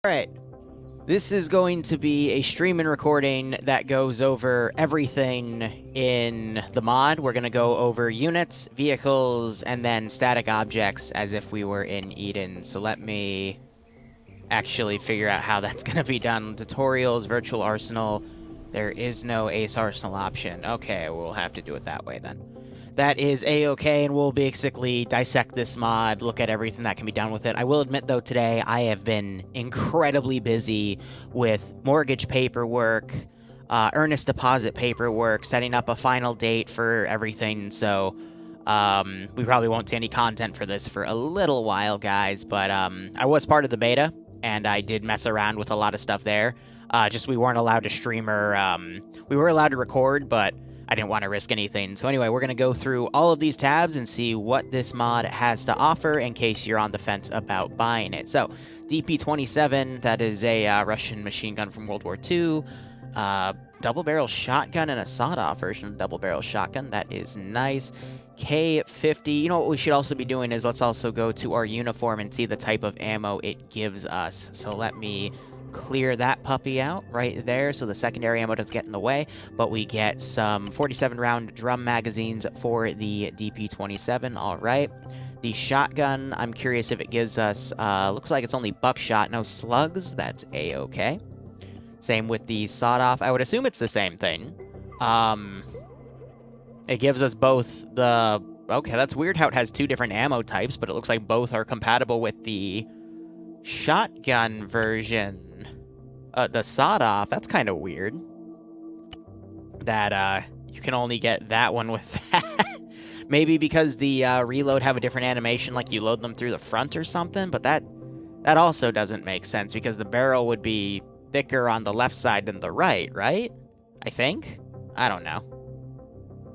Alright, this is going to be a stream and recording that goes over everything in the mod. We're going to go over units, vehicles, and then static objects as if we were in Eden. So let me actually figure out how that's going to be done. Tutorials, virtual arsenal. There is no ace arsenal option. Okay, we'll have to do it that way then. That is a-okay, and we'll basically dissect this mod, look at everything that can be done with it. I will admit, though, today I have been incredibly busy with mortgage paperwork, earnest deposit paperwork, setting up a final date for everything, so we probably won't see any content for this for a little while, guys, but I was part of the beta, and I did mess around with a lot of stuff there. Just we weren't allowed to stream or we were allowed to record, but I didn't want to risk anything. So anyway, we're going to go through all of these tabs and see what this mod has to offer in case you're on the fence about buying it. So, DP-27, that is a Russian machine gun from World War II. Double-barrel shotgun and a sawed-off version of double-barrel shotgun. That is nice. K50. You know what we should also be doing is let's also go to our uniform and see the type of ammo it gives us. So let me clear that puppy out right there so the secondary ammo doesn't get in the way, but we get some 47-round drum magazines for the DP-27. All right, the shotgun, I'm curious if it gives us looks like it's only buckshot, no slugs. That's a-okay. Same with the sawed-off. I would assume it's the same thing. It gives us both the... Okay, that's weird how it has two different ammo types, but it looks like both are compatible with the shotgun version. The sawed-off, that's kind of weird. That, you can only get that one with that. Maybe because the, reload have a different animation, like you load them through the front or something, but that also doesn't make sense, because the barrel would be thicker on the left side than the right, right? I think? I don't know.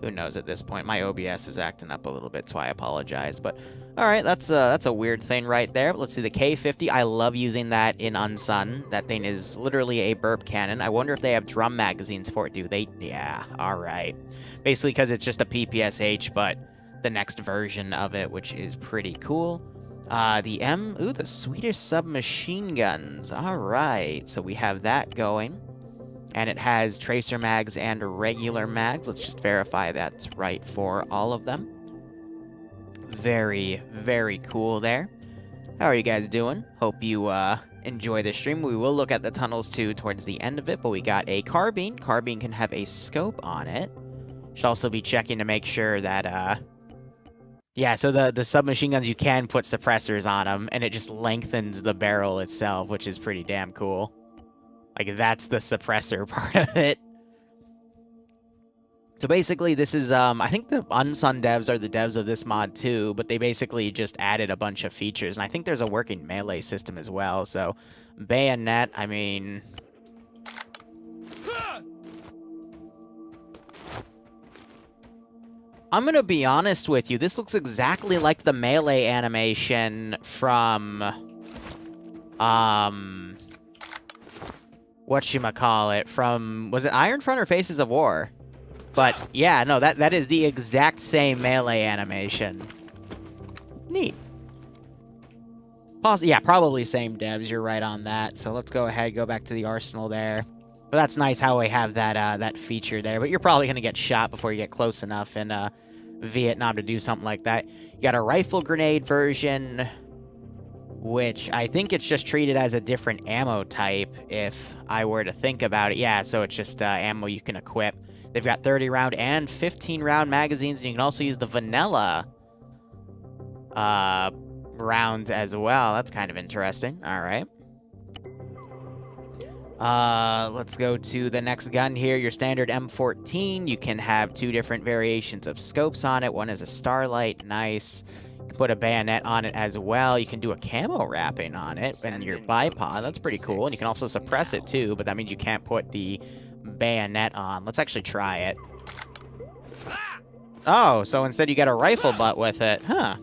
Who knows at this point? My OBS is acting up a little bit, so I apologize, but... Alright, that's a weird thing right there. Let's see, the K50, I love using that in Unsun. That thing is literally a burp cannon. I wonder if they have drum magazines for it, do they? Yeah, alright. Basically because it's just a PPSH, but the next version of it, which is pretty cool. The Swedish submachine guns. Alright, so we have that going. And it has tracer mags and regular mags. Let's just verify that's right for all of them. Very, very cool there. How are you guys doing? Hope you enjoy the stream. We will look at the tunnels too towards the end of it, but we got a carbine. Carbine can have a scope on it. Should also be checking to make sure that, yeah, so the submachine guns, you can put suppressors on them, and it just lengthens the barrel itself, which is pretty damn cool. Like, that's the suppressor part of it. So basically, this is, I think the Unsun devs are the devs of this mod too, but they basically just added a bunch of features, and I think there's a working melee system as well, so... Bayonet, I mean... I'm gonna be honest with you, this looks exactly like the melee animation from... whatchamacallit, from... Was it Iron Front or Faces of War? But, yeah, no, that is the exact same melee animation. Neat. Yeah, probably same devs, you're right on that. So let's go ahead, go back to the arsenal there. But that's nice how we have that that feature there. But you're probably going to get shot before you get close enough in Vietnam to do something like that. You got a rifle grenade version, which I think it's just treated as a different ammo type, if I were to think about it. Yeah, so it's just ammo you can equip. They've got 30-round and 15-round magazines, and you can also use the vanilla rounds as well. That's kind of interesting. All right. Let's go to the next gun here. Your standard M14. You can have two different variations of scopes on it. One is a starlight. Nice. You can put a bayonet on it as well. You can do a camo wrapping on it and your bipod. That's pretty cool. And you can also suppress it too, but that means you can't put the bayonet on. Let's actually try it. Oh, so instead you get a rifle butt with it. Huh.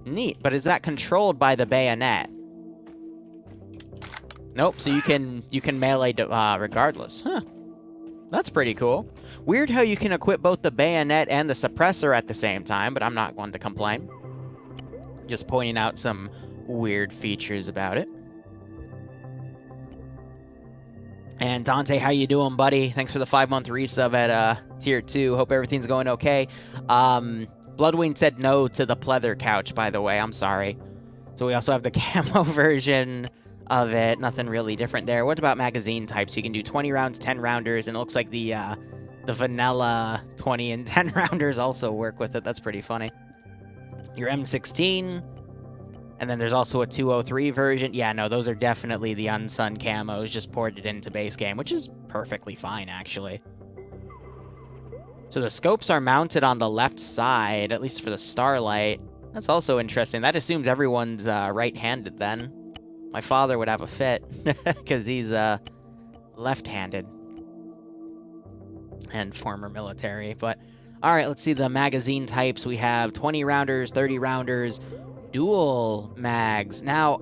Neat. But is that controlled by the bayonet? Nope, so you can melee regardless. Huh. That's pretty cool. Weird how you can equip both the bayonet and the suppressor at the same time, but I'm not one to complain. Just pointing out some weird features about it. And Dante, how you doing, buddy? Thanks for the 5-month resub at tier 2. Hope everything's going okay. Bloodwing said no to the pleather couch, by the way. I'm sorry. So we also have the camo version of it. Nothing really different there. What about magazine types? You can do 20 rounds, 10 rounders, and it looks like the vanilla 20 and 10 rounders also work with it. That's pretty funny. Your M16. And then there's also a 203 version. Yeah, no, those are definitely the Unsun camos just ported into base game, which is perfectly fine, actually. So the scopes are mounted on the left side, at least for the Starlight. That's also interesting. That assumes everyone's right-handed, then. My father would have a fit, because he's left-handed. And former military, but... Alright, let's see the magazine types. We have 20 rounders, 30 rounders... Dual mags. Now,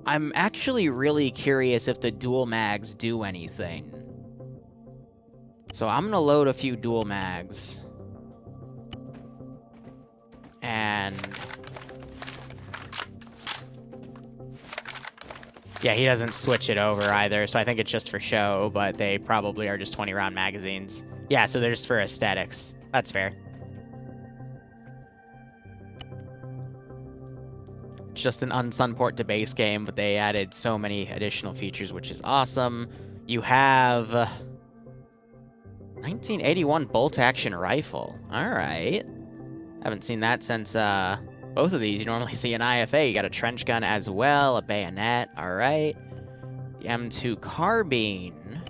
I'm actually really curious if the dual mags do anything. So I'm gonna load a few dual mags. And... yeah, he doesn't switch it over either, so I think it's just for show, but they probably are just 20-round magazines. Yeah, so they're just for aesthetics. That's fair. Just an Unsun port to base game, but they added so many additional features, which is awesome. You have 1981 bolt-action rifle. All right. Haven't seen that since both of these. You normally see an IFA. You got a trench gun as well, a bayonet. All right. The M2 carbine.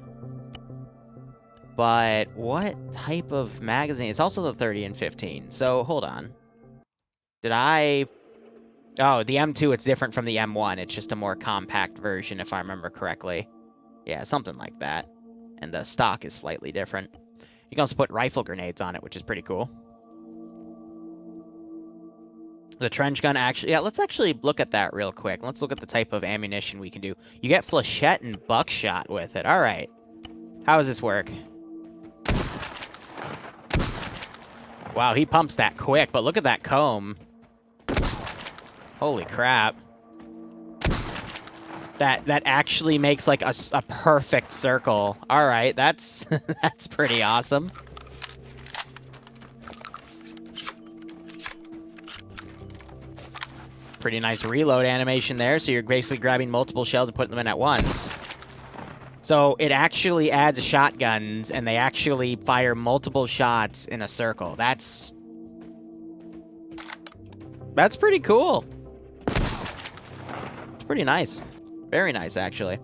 But what type of magazine? It's also the 30 and 15. So hold on. Did I... oh, the M2, it's different from the M1. It's just a more compact version, if I remember correctly. Yeah, something like that. And the stock is slightly different. You can also put rifle grenades on it, which is pretty cool. The trench gun actually... yeah, let's actually look at that real quick. Let's look at the type of ammunition we can do. You get flechette and buckshot with it. All right. How does this work? Wow, he pumps that quick, but look at that comb. Holy crap. That actually makes like a perfect circle. All right, that's that's pretty awesome. Pretty nice reload animation there. So you're basically grabbing multiple shells and putting them in at once. So it actually adds shotguns, and they actually fire multiple shots in a circle. That's pretty cool. Pretty nice. Very nice, actually.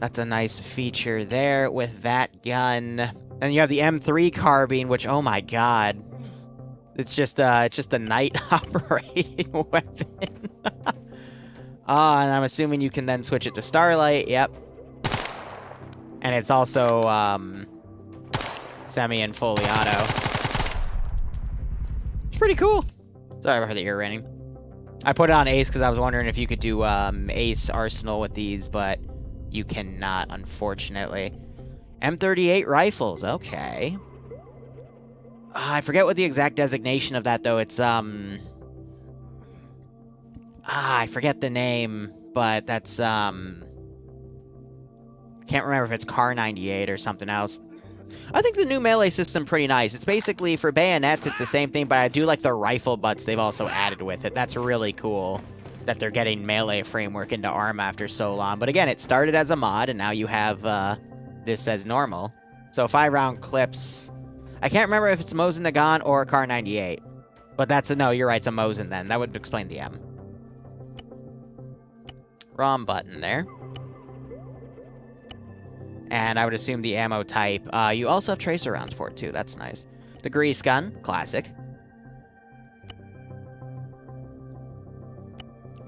That's a nice feature there with that gun. And you have the M3 carbine, which, oh my god. It's just a night operating weapon. And I'm assuming you can then switch it to Starlight. Yep. And it's also semi and fully auto. It's pretty cool. Sorry for the ear raining. I put it on Ace because I was wondering if you could do Ace Arsenal with these, but you cannot, unfortunately. M38 rifles, okay. I forget what the exact designation of that, though. It's, I forget the name, but that's, can't remember if it's Car 98 or something else. I think the new melee system pretty nice. It's basically, for bayonets, it's the same thing, but I do like the rifle butts they've also added with it. That's really cool that they're getting melee framework into Arma after so long. But again, it started as a mod, and now you have this as normal. So 5-round clips. I can't remember if it's Mosin Nagant or Car 98. But that's a, no, you're right, it's a Mosin then. That would explain the M. ROM button there. And I would assume the ammo type. You also have tracer rounds for it, too. That's nice. The grease gun. Classic.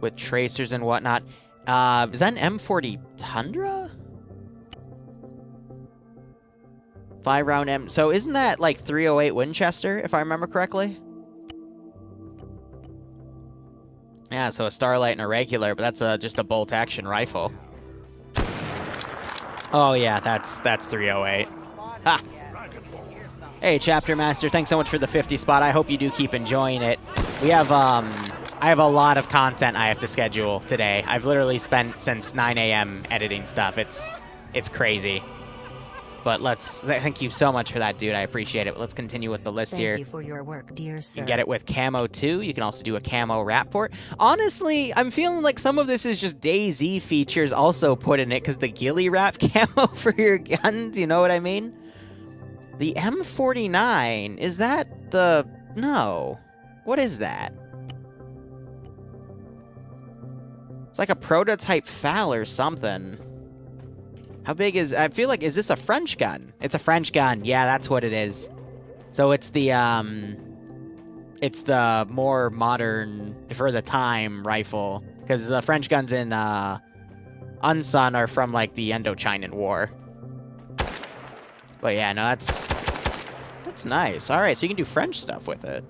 With tracers and whatnot. Is that an M40 Tundra? 5-round M... so isn't that, like, 308 Winchester, if I remember correctly? Yeah, so a Starlight and a regular, but that's just a bolt-action rifle. Oh, yeah, that's 308. Ha! Hey, Chapter Master, thanks so much for the 50 spot. I hope you do keep enjoying it. We have, I have a lot of content I have to schedule today. I've literally spent since 9 a.m. editing stuff. It's It's crazy. But thank you so much for that, dude. I appreciate it. Let's continue with the list here. Thank you for your work, dear sir. You can get it with camo too. You can also do a camo wrap for it. Honestly, I'm feeling like some of this is just DayZ features also put in it, because the ghillie wrap camo for your guns, you know what I mean? The M49, is that the... No. What is that? It's like a prototype FAL or something. How big is... I feel like... Is this a French gun? It's a French gun. Yeah, that's what it is. So it's the, it's the more modern, for the time, rifle. Because the French guns in, Unsun are from, like, the Indochinan War. But yeah, no, that's nice. Alright, so you can do French stuff with it.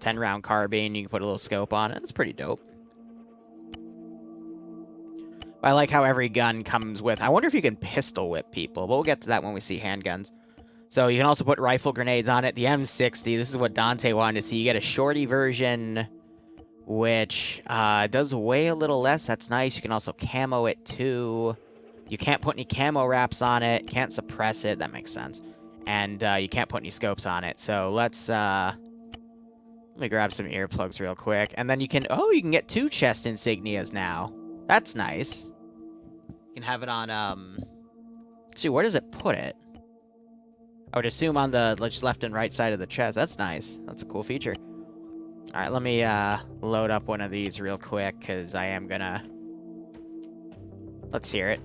10-round carbine, you can put a little scope on it. That's pretty dope. I like how every gun comes with... I wonder if you can pistol whip people, but we'll get to that when we see handguns. So you can also put rifle grenades on it. The M60, this is what Dante wanted to see. You get a shorty version, which does weigh a little less. That's nice. You can also camo it too. You can't put any camo wraps on it. Can't suppress it. That makes sense. And you can't put any scopes on it. So let's... let me grab some earplugs real quick. And then you can... Oh, you can get 2 chest insignias now. That's nice. You can have it on, Actually, where does it put it? I would assume on the just left and right side of the chest. That's nice. That's a cool feature. Alright, let me, load up one of these real quick, because I am gonna... Let's hear it.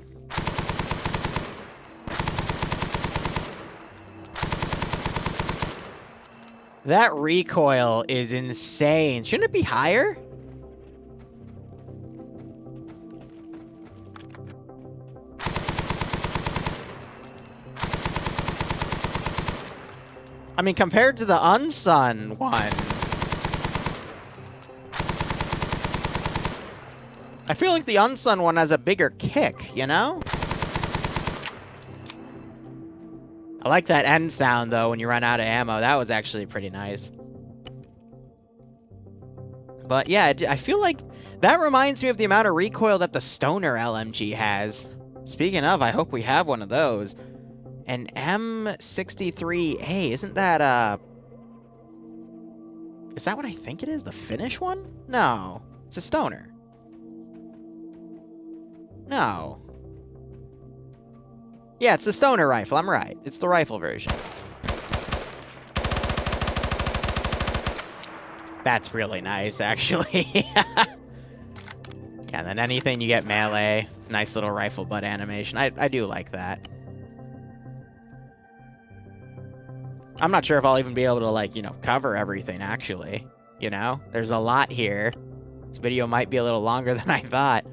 That recoil is insane. Shouldn't it be higher? I mean, compared to the Unsun one, I feel like the Unsun one has a bigger kick, you know? I like that end sound, though, when you run out of ammo. That was actually pretty nice. But, yeah, I feel like that reminds me of the amount of recoil that the Stoner LMG has. Speaking of, I hope we have one of those. An M63A, isn't that, is that what I think it is? The Finnish one? No. It's a Stoner. No. Yeah, it's the Stoner rifle. I'm right. It's the rifle version. That's really nice, actually. Yeah, and then anything you get melee. Nice little rifle butt animation. I do like that. I'm not sure if I'll even be able to, like, you know, cover everything, actually. You know? There's a lot here. This video might be a little longer than I thought.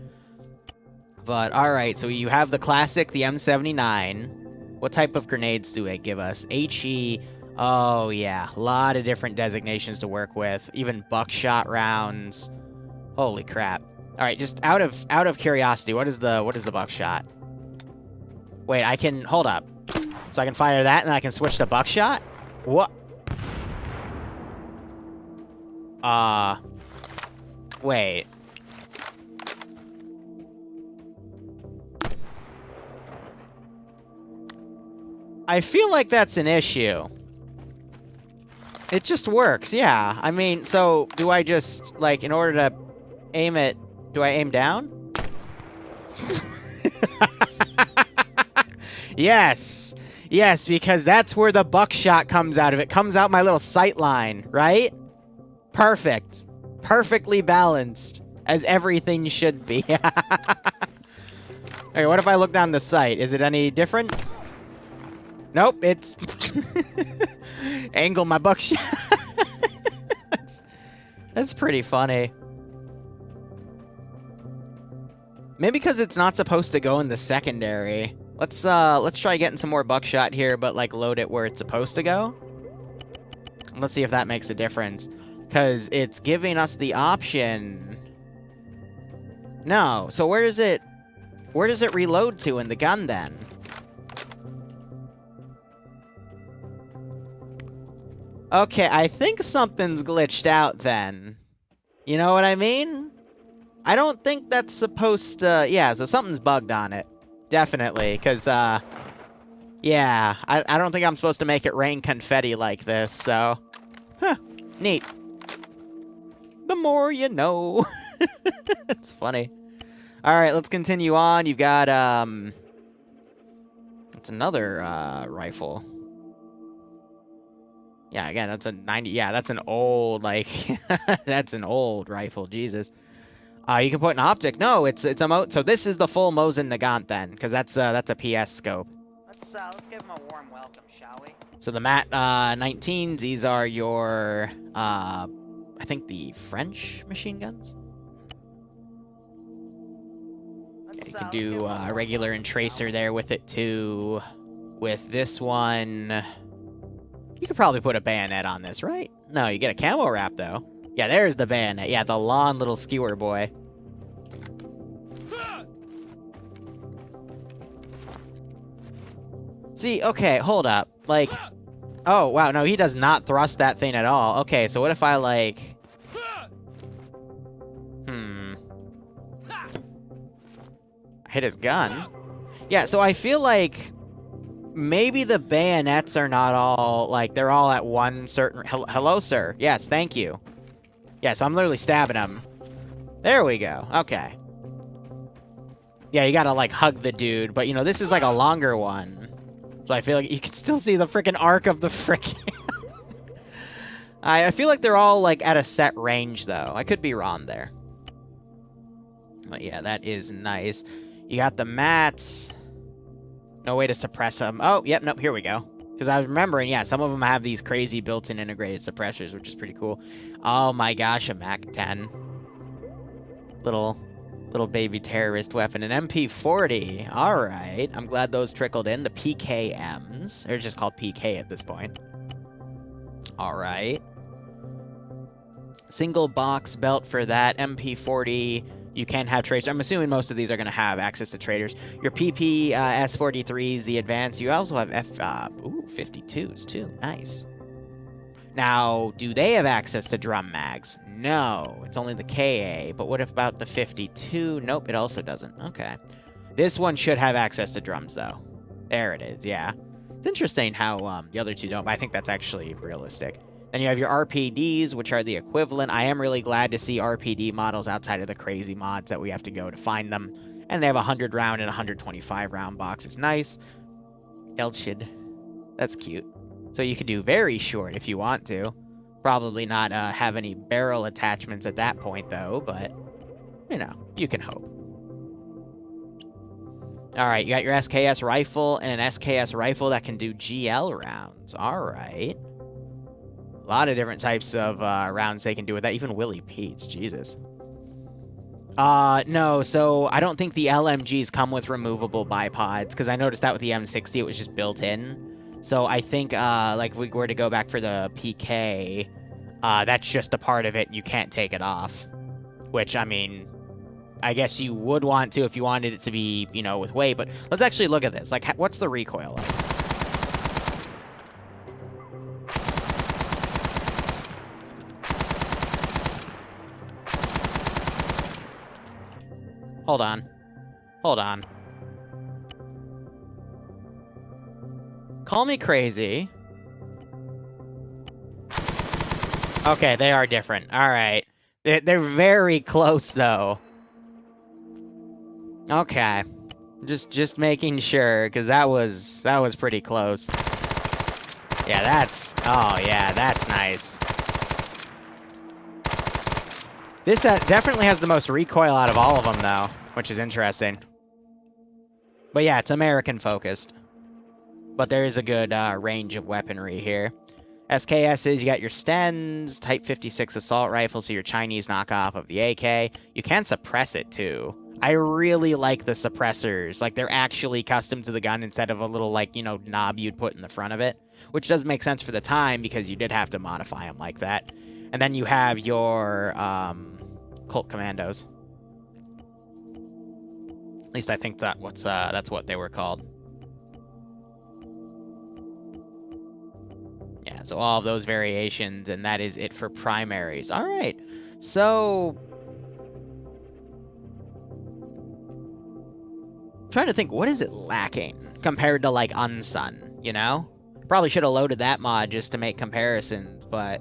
But, alright, so you have the classic, the M79. What type of grenades do it give us? HE. Oh, yeah. A lot of different designations to work with. Even buckshot rounds. Holy crap. Alright, just out of curiosity, what is the buckshot? Wait, I can... Hold up. So I can fire that, and then I can switch to buckshot? What? Wait. I feel like that's an issue. It just works, yeah. I mean, so do I just, like, in order to aim it, do I aim down? Yes. Yes, because that's where the buckshot comes out of. It comes out my little sight line, right? Perfect. Perfectly balanced, as everything should be. Okay, what if I look down the sight? Is it any different? Nope, it's... Angle my buckshot. That's pretty funny. Maybe because it's not supposed to go in the secondary. Let's try getting some more buckshot here, but, like, load it where it's supposed to go. Let's see if that makes a difference. Because it's giving us the option... No, so where does it reload to in the gun, then? Okay, I think something's glitched out, then. You know what I mean? I don't think that's supposed to... Yeah, so something's bugged on it. definitely, because, yeah, I don't think I'm supposed to make it rain confetti like this, so... Huh, neat. The more you know. It's funny. Alright, let's continue on. You've got, That's another, rifle. Yeah, again, that's a 90... Yeah, that's an old, like... That's an old rifle, Jesus. You can put an optic. No, it's a so this is the full Mosin Nagant then, because that's a PS scope. Let's give him a warm welcome, shall we? So the MAT 19s, these are your I think the French machine guns. Yeah, you can do regular and tracer there with it too. With this one, you could probably put a bayonet on this, right? No, you get a camo wrap though. Yeah, there's the bayonet. Yeah, the long little skewer boy. See, okay, hold up. Like, oh, wow, no, he does not thrust that thing at all. Okay, so what if I, like... I hit his gun. Yeah, so I feel like maybe the bayonets are not all, like, they're all at one certain... Hello, sir. Yes, thank you. Yeah, so I'm literally stabbing him. There we go. Okay. Yeah, you gotta, like, hug the dude. But, you know, this is, like, a longer one. So I feel like you can still see the freaking arc of the frickin'... I feel like they're all, like, at a set range, though. I could be wrong there. But, yeah, that is nice. You got the mats. No way to suppress them. Oh, yep, nope, here we go. Because I was remembering, yeah, some of them have these crazy built-in integrated suppressors, which is pretty cool. Oh, my gosh, a MAC-10. Little baby terrorist weapon. An MP40. All right. I'm glad those trickled in. The PKMs. They're just called PK at this point. All right. Single box belt for that. MP40. You can have traders. I'm assuming most of these are going to have access to traders. Your PP S43s, the advanced. You also have 52s too. Nice. Now, do they have access to drum mags? No, it's only the KA. But what about the 52? Nope, it also doesn't. Okay. This one should have access to drums, though. There it is, yeah. It's interesting how the other two don't, but I think that's actually realistic. Then you have your RPDs, which are the equivalent. I am really glad to see RPD models outside of the crazy mods that we have to go to find them. And they have 100 round and 125 round boxes. Nice. Elchid. That's cute. So you can do very short if you want to. Probably not have any barrel attachments at that point, though, but, you know, you can hope. All right, you got your SKS rifle and an SKS rifle that can do GL rounds. All right. A lot of different types of rounds they can do with that. Even Willie Pete's, Jesus. No, so I don't think the LMGs come with removable bipods, because I noticed that with the M60, it was just built in. So I think, like, if we were to go back for the PK, that's just a part of it. You can't take it off. Which, I mean, I guess you would want to if you wanted it to be, you know, with weight. But let's actually look at this. Like, what's the recoil like? Hold on. Hold on. Call me crazy. Okay, they are different. All right. They're very close, though. Okay. Just making sure, because that was pretty close. Yeah, that's... Oh, yeah, that's nice. This definitely has the most recoil out of all of them, though, which is interesting. But yeah, it's American-focused. But there is a good range of weaponry here. SKSs, you got your Stens, Type 56 assault rifle, so your Chinese knockoff of the AK. You can suppress it, too. I really like the suppressors. Like, they're actually custom to the gun instead of a little, like, you know, knob you'd put in the front of it. Which does make sense for the time, because you did have to modify them like that. And then you have your Colt Commandos. At least I think that's what they were called. Yeah, so all of those variations, and that is it for primaries. All right, so... trying to think, what is it lacking compared to, like, Unsun, you know? Probably should have loaded that mod just to make comparisons, but...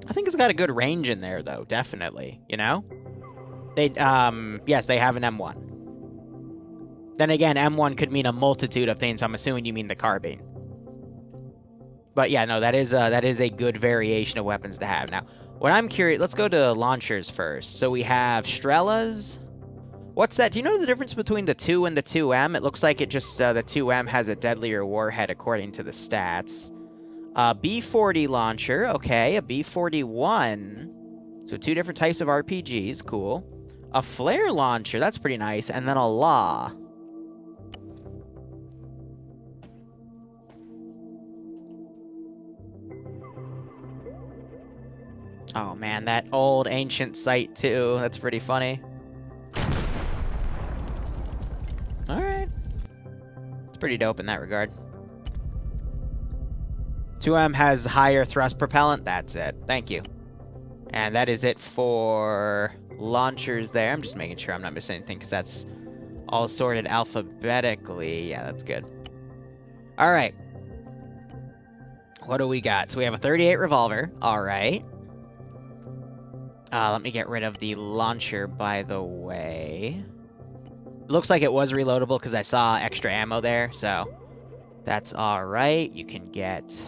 I think it's got a good range in there, though, definitely, you know? They, yes, they have an M1. Then again, M1 could mean a multitude of things, so I'm assuming you mean the carbine. But yeah, no, that is a good variation of weapons to have. Now, what I'm curious, let's go to launchers first. So we have Strelas. What's that? Do you know the difference between the 2 and the 2M? It looks like it just, the 2M has a deadlier warhead according to the stats. B-40 launcher, okay, a B-41. So 2 different types of RPGs, cool. A flare launcher, that's pretty nice, and then a law. Oh man, that old ancient site too. That's pretty funny. Alright. It's pretty dope in that regard. 2M has higher thrust propellant. That's it. Thank you. And that is it for launchers there. I'm just making sure I'm not missing anything because that's all sorted alphabetically. Yeah, that's good. Alright. What do we got? So we have a 38 revolver. Alright. Let me get rid of the launcher, by the way. Looks like it was reloadable because I saw extra ammo there, so that's alright. You can get...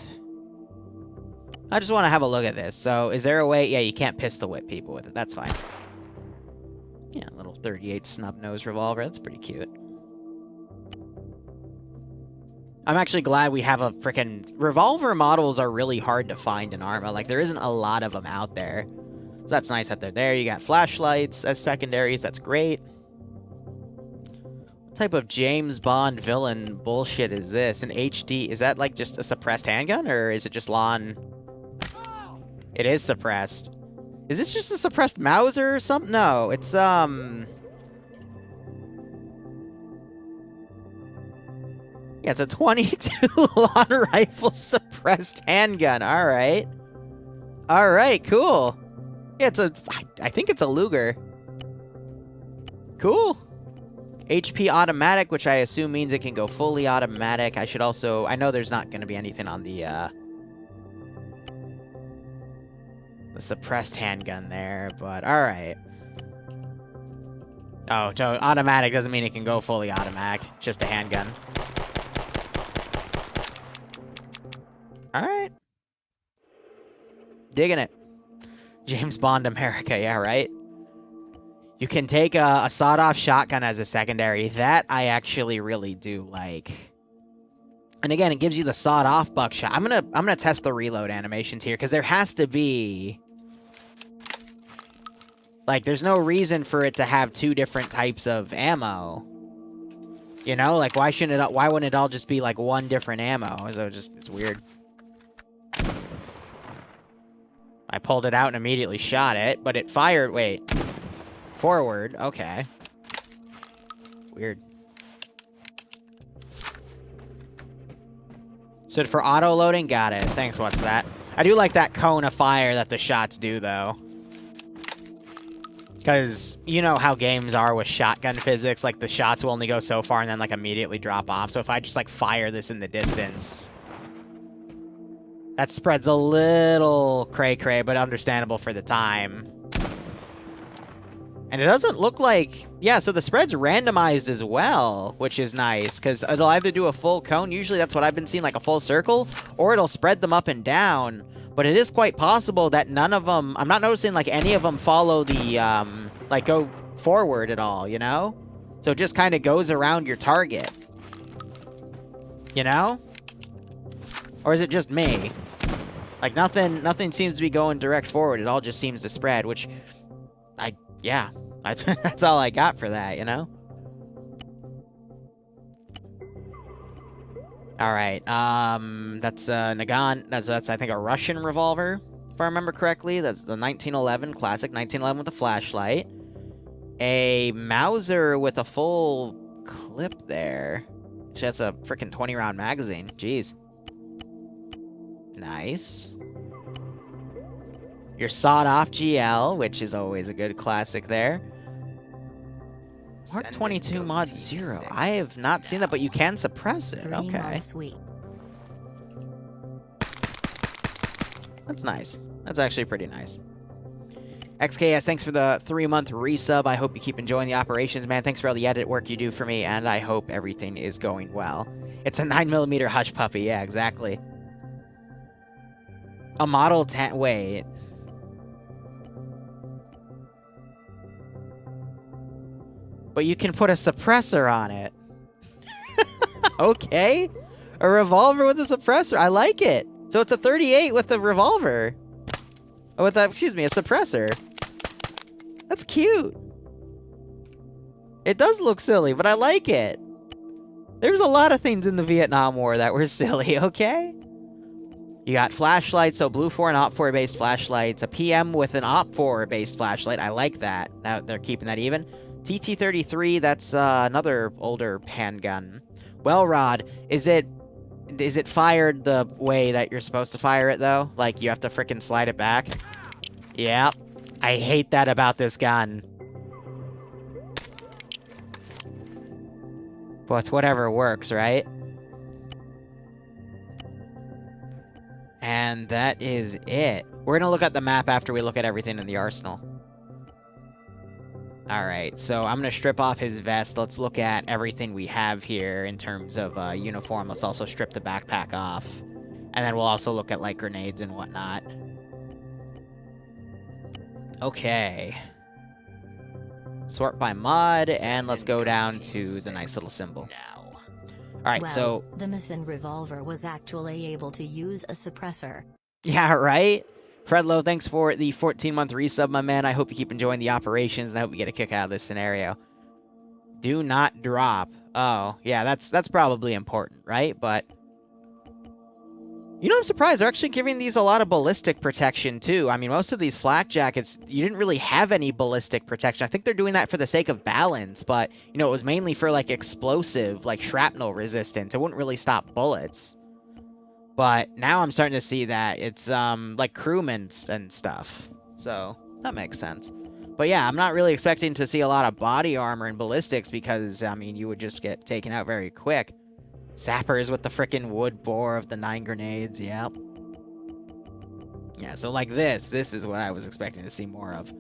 I just want to have a look at this. So, is there a way... Yeah, you can't pistol whip people with it. That's fine. Yeah, little 38 snub-nose revolver. That's pretty cute. I'm actually glad we have a frickin' revolver models are really hard to find in Arma. Like, there isn't a lot of them out there. So that's nice that they're there. You got flashlights as secondaries. That's great. What type of James Bond villain bullshit is this? An HD... Is that, like, just a suppressed handgun? Or is it just lawn... It is suppressed. Is this just a suppressed Mauser or something? No, it's, Yeah, it's a 22 lawn rifle suppressed handgun. Alright. Alright, cool. Yeah, it's a... I think it's a Luger. Cool. HP automatic, which I assume means it can go fully automatic. I should also... I know there's not going to be anything on the suppressed handgun there, but alright. Oh, so automatic doesn't mean it can go fully automatic. Just a handgun. Alright. Digging it. James Bond America, yeah, right? You can take a sawed-off shotgun as a secondary. That I actually really do like. And again, it gives you the sawed-off buckshot. I'm gonna test the reload animations here, because there has to be... Like, there's no reason for it to have 2 different types of ammo. You know? Like, why wouldn't it all just be, like, 1 different ammo? So it's weird. I pulled it out and immediately shot it, but it fired... Wait. Forward. Okay. Weird. So for auto-loading? Got it. Thanks, what's that? I do like that cone of fire that the shots do, though. Because you know how games are with shotgun physics. Like, the shots will only go so far and then, like, immediately drop off. So if I just, like, fire this in the distance... That spread's a little cray-cray, but understandable for the time. And it doesn't look like... Yeah, so the spread's randomized as well, which is nice, because it'll either do a full cone, usually that's what I've been seeing, like a full circle, or it'll spread them up and down. But it is quite possible that none of them... I'm not noticing, like, any of them follow the, like, go forward at all, you know? So it just kind of goes around your target. You know? Or is it just me? Like, nothing seems to be going direct forward. It all just seems to spread, which... Yeah. That's all I got for that, you know? Alright, that's, Nagant. That's, I think, a Russian revolver, if I remember correctly. That's the 1911, classic 1911 with a flashlight. A Mauser with a full clip there. Actually, that's a freaking 20-round magazine. Jeez. Nice. Your sawed-off GL, which is always a good classic there. Mark 22 mod 0. I have not seen that, but you can suppress it. Okay. That's nice. That's actually pretty nice. XKS, thanks for the 3-month resub. I hope you keep enjoying the operations, man. Thanks for all the edit work you do for me, and I hope everything is going well. It's a 9mm Hush Puppy. Yeah, exactly. A Model 10... Wait. But you can put a suppressor on it. Okay. A revolver with a suppressor. I like it. So it's a 38 with a revolver. Oh, with a, excuse me, a suppressor. That's cute. It does look silly, but I like it. There's a lot of things in the Vietnam War that were silly, okay? You got flashlights, so Blue 4 and Op 4 based flashlights. A PM with an Op 4 based flashlight. I like that. They're keeping that even. TT-33, that's another older handgun. Well, Rod, is it fired the way that you're supposed to fire it, though? Like, you have to frickin' slide it back? Yep. I hate that about this gun. But it's whatever works, right? And that is it. We're gonna look at the map after we look at everything in the arsenal. Alright, so I'm gonna strip off his vest. Let's look at everything we have here in terms of uniform. Let's also strip the backpack off. And then we'll also look at, like, grenades and whatnot. Okay. Sort by mod, and let's go down to the nice little symbol. Alright, well, so... the missing revolver was actually able to use a suppressor. Yeah, right? Fredlo, thanks for the 14-month resub, my man. I hope you keep enjoying the operations, and I hope you get a kick out of this scenario. Do not drop. Oh, yeah, that's probably important, right? But... You know, I'm surprised. They're actually giving these a lot of ballistic protection, too. I mean, most of these flak jackets, you didn't really have any ballistic protection. I think they're doing that for the sake of balance, but, you know, it was mainly for, like, explosive, like, shrapnel resistance. It wouldn't really stop bullets. But now I'm starting to see that it's, like, crewmen and stuff. So, that makes sense. But yeah, I'm not really expecting to see a lot of body armor and ballistics because, I mean, you would just get taken out very quick. Sappers with the frickin' wood bore of the 9 grenades, yep. Yeah, so like this is what I was expecting to see more of.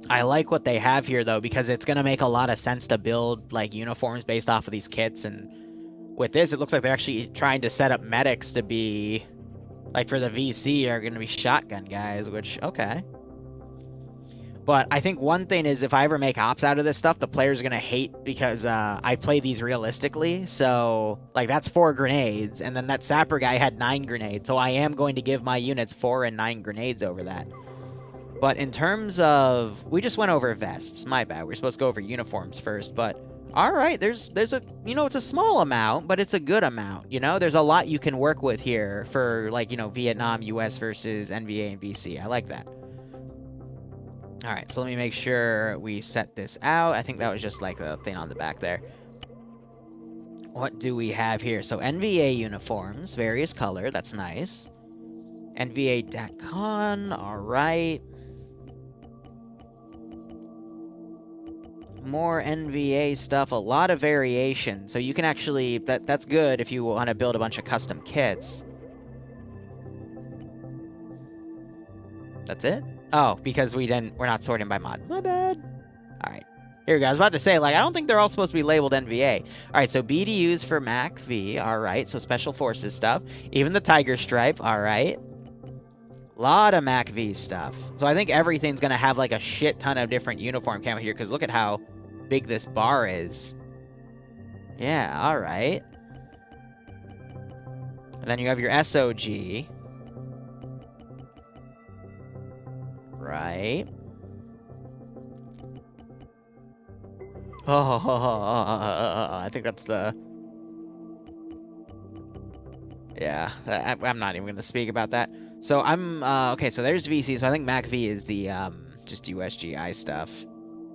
I like what they have here, though, because it's going to make a lot of sense to build, like, uniforms based off of these kits, and with this, it looks like they're actually trying to set up medics to be, like, for the VC, are going to be shotgun guys, which, okay. But I think one thing is, if I ever make ops out of this stuff, the player's going to hate because I play these realistically. So, like, that's 4 grenades. And then that sapper guy had 9 grenades. So I am going to give my units 4 and 9 grenades over that. But in terms of... We just went over vests. My bad. We're supposed to go over uniforms first. But, alright, there's a... You know, it's a small amount, but it's a good amount. You know, there's a lot you can work with here for, like, you know, Vietnam, US versus NVA and VC. I like that. Alright, so let me make sure we set this out. I think that was just like the thing on the back there. What do we have here? So NVA uniforms, various color, that's nice. NVA DACON, alright. More NVA stuff, a lot of variation. So you can actually, that's good if you want to build a bunch of custom kits. That's it? Oh, because we're not sorting by mod. My bad. Alright. Here we go. I was about to say, like, I don't think they're all supposed to be labeled NVA. Alright, so BDUs for MAC-V. Alright, so Special Forces stuff. Even the Tiger Stripe. Alright. Lot of MAC-V stuff. So I think everything's going to have, like, a shit ton of different uniform camo here, because look at how big this bar is. Yeah, alright. And then you have your SOG. Right. I think that's the... Yeah, I'm not even going to speak about that. So I'm, okay, so there's VC, so I think MAC-V is the, just USGI stuff.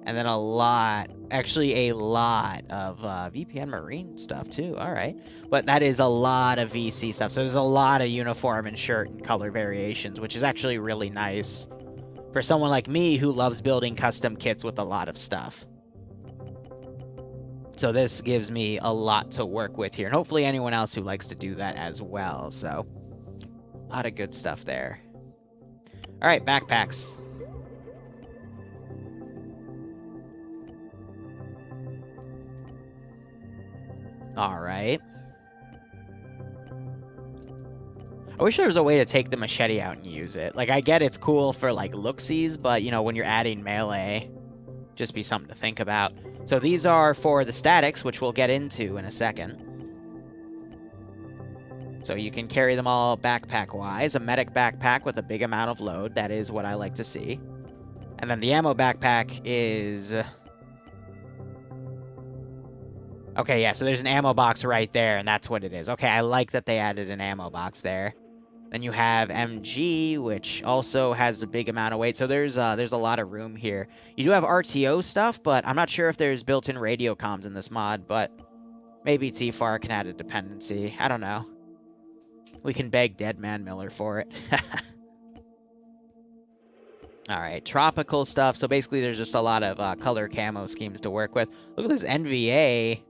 And then a lot, actually a lot of VPN Marine stuff too. All right. But that is a lot of VC stuff. So there's a lot of uniform and shirt and color variations, which is actually really nice for someone like me who loves building custom kits with a lot of stuff. So this gives me a lot to work with here. And hopefully anyone else who likes to do that as well. So a lot of good stuff there. All right, backpacks. All right. I wish there was a way to take the machete out and use it. Like, I get it's cool for, like, looksies, but, you know, when you're adding melee, just be something to think about. So these are for the statics, which we'll get into in a second. So you can carry them all backpack-wise. A medic backpack with a big amount of load. That is what I like to see. And then the ammo backpack is... Okay, yeah, so there's an ammo box right there, and that's what it is. Okay, I like that they added an ammo box there. Then you have MG, which also has a big amount of weight. So there's a lot of room here. You do have RTO stuff, but I'm not sure if there's built-in radio comms in this mod, but maybe TFAR can add a dependency. I don't know. We can beg Deadman Miller for it. All right, tropical stuff. So basically there's just a lot of color camo schemes to work with. Look at this NVA.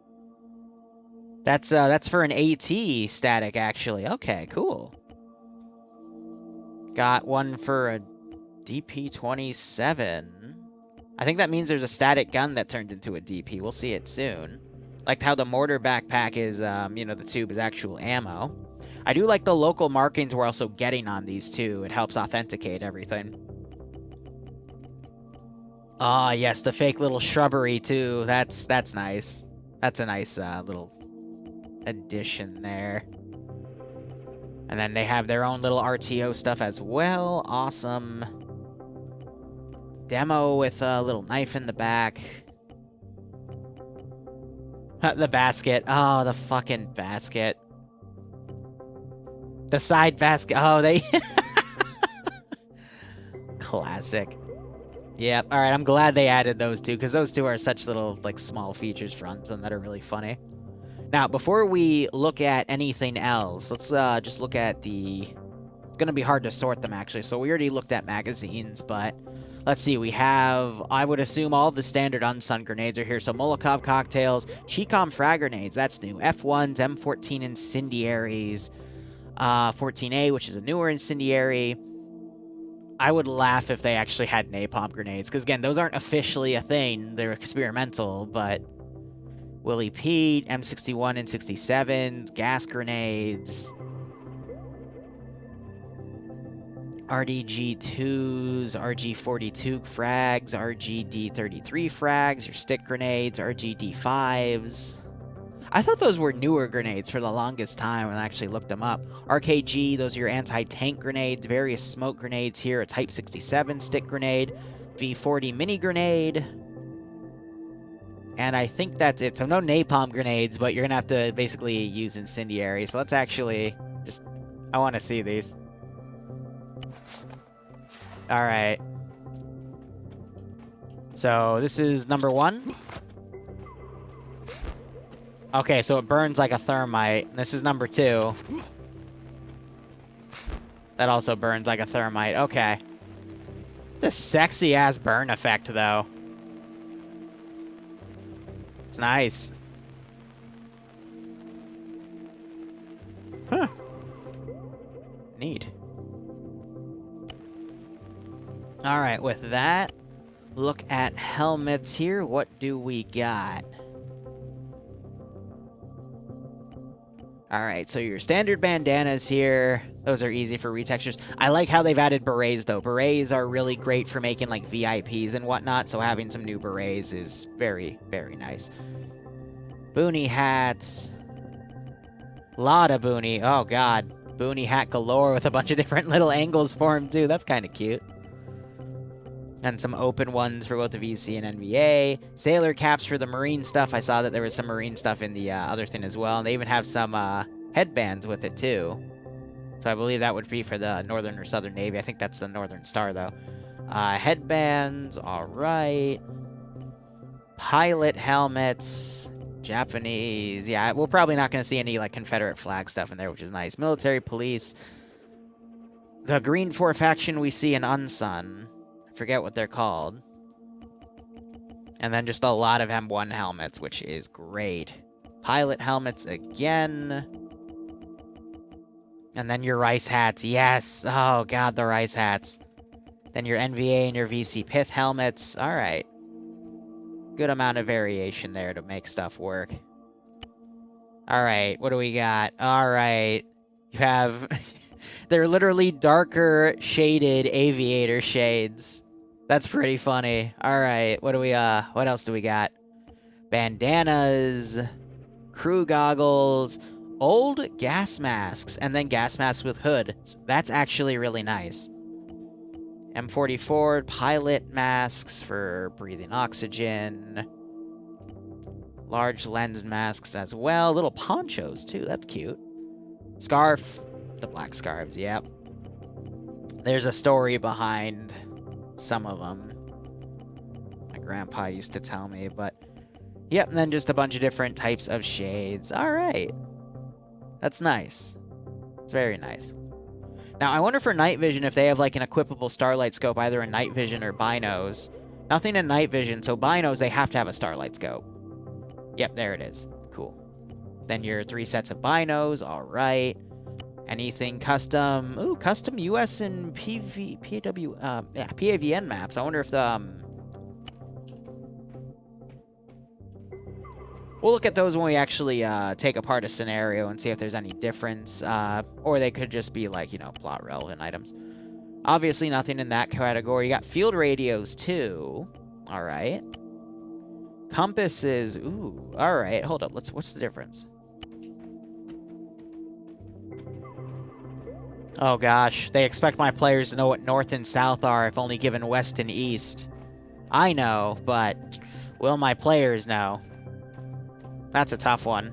That's for an AT static, actually. Okay, cool. Got one for a DP-27. I think that means there's a static gun that turned into a DP. We'll see it soon. Like how the mortar backpack is, you know, the tube is actual ammo. I do like the local markings we're also getting on these, too. It helps authenticate everything. Ah, yes, the fake little shrubbery, too. That's nice. That's a nice little addition there. And then they have their own little RTO stuff as well. Awesome. Demo with a little knife in the back. The basket. Oh, the fucking basket. The side basket. Oh, they... Classic. Yep. All right, I'm glad they added those two, because those two are such little, like, small features fronts and that are really funny. Now, before we look at anything else, let's just look at the... It's going to be hard to sort them, actually. So we already looked at magazines, but let's see. We have, I would assume, all of the standard unsung grenades are here. So Molotov cocktails, Chicom frag grenades, that's new. F1s, M14 incendiaries, 14A, which is a newer incendiary. I would laugh if they actually had napalm grenades, because, again, those aren't officially a thing. They're experimental, but... Willie Pete, M61 and 67s, gas grenades, RDG-2s, RG-42 frags, RGD-33 frags, your stick grenades, RGD-5s. I thought those were newer grenades for the longest time when I actually looked them up. RKG, those are your anti-tank grenades, various smoke grenades here, a Type 67 stick grenade, V40 mini grenade. And I think that's it. So no napalm grenades, but you're going to have to basically use incendiary. So let's actually just... I want to see these. All right. So this is number 1. Okay, so it burns like a thermite. This is number 2. That also burns like a thermite. Okay. It's a sexy-ass burn effect, though. Nice. Huh. Neat. Alright, with that, look at helmets here. What do we got? Alright, so your standard bandanas here. Those are easy for retextures. I like how they've added berets, though. Berets are really great for making, like, VIPs and whatnot, so having some new berets is very, very nice. Boonie hats. Lot of boonie. Oh, God. Boonie hat galore with a bunch of different little angles for him, too. That's kind of cute. And some open ones for both the VC and NVA. Sailor caps for the Marine stuff. I saw that there was some Marine stuff in the other thing as well. And they even have some headbands with it, too. So I believe that would be for the Northern or Southern Navy. I think that's the Northern Star, though. Headbands. All right. pilot helmets, Japanese. Yeah, we're probably not going to see any, like, Confederate flag stuff in there, which is nice. Military police. The green faction we see in Unsun. I forget what they're called. And then just a lot of M1 helmets, which is great. Pilot helmets again. And then your rice hats. Yes. Oh, God, the rice hats. Then your NVA and your VC Pith helmets. All right. Good amount of variation there to make stuff work. All right. What do we got? All right. You have... They're literally darker shaded aviator shades. That's pretty funny. All right, what else do we got? Bandanas, crew goggles, old gas masks, and then gas masks with hood. That's actually really nice. M44 pilot masks for breathing oxygen. Large lens masks as well. Little ponchos, too. That's cute. Scarf. The black scarves, yep. There's a story behind some of them. My grandpa used to tell me, but... Yep, and then just a bunch of different types of shades. Alright. That's nice. It's very nice. Now, I wonder for night vision if they have, like, an equipable starlight scope, either in night vision or binos. Nothing in night vision, so binos, they have to have a starlight scope. Yep, there it is. Cool. Then your 3 sets of binos, alright. Anything custom? Ooh, custom US and PAVN maps. I wonder if the... We'll look at those when we actually take apart a scenario and see if there's any difference. Or they could just be, like, you know, plot relevant items. Obviously, nothing in that category. You got field radios, too. All right. Compasses. Ooh, all right. Hold up. What's the difference? Oh gosh, they expect my players to know what north and south are if only given west and east. I know, but will my players know? That's a tough one.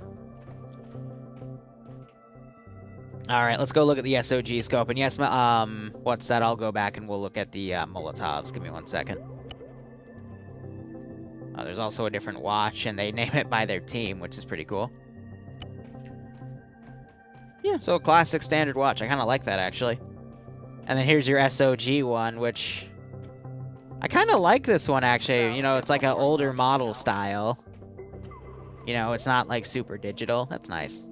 Alright, let's go look at the SOG scope. And yes, what's that? I'll go back and we'll look at the Molotovs. Give me 1 second. Oh, there's also a different watch, and they name it by their team, which is pretty cool. Yeah, so a classic standard watch. I kind of like that, actually. And then here's your SOG one, which... I kind of like this one, actually. You know, it's like an older model style. You know, it's not, like, super digital. That's nice.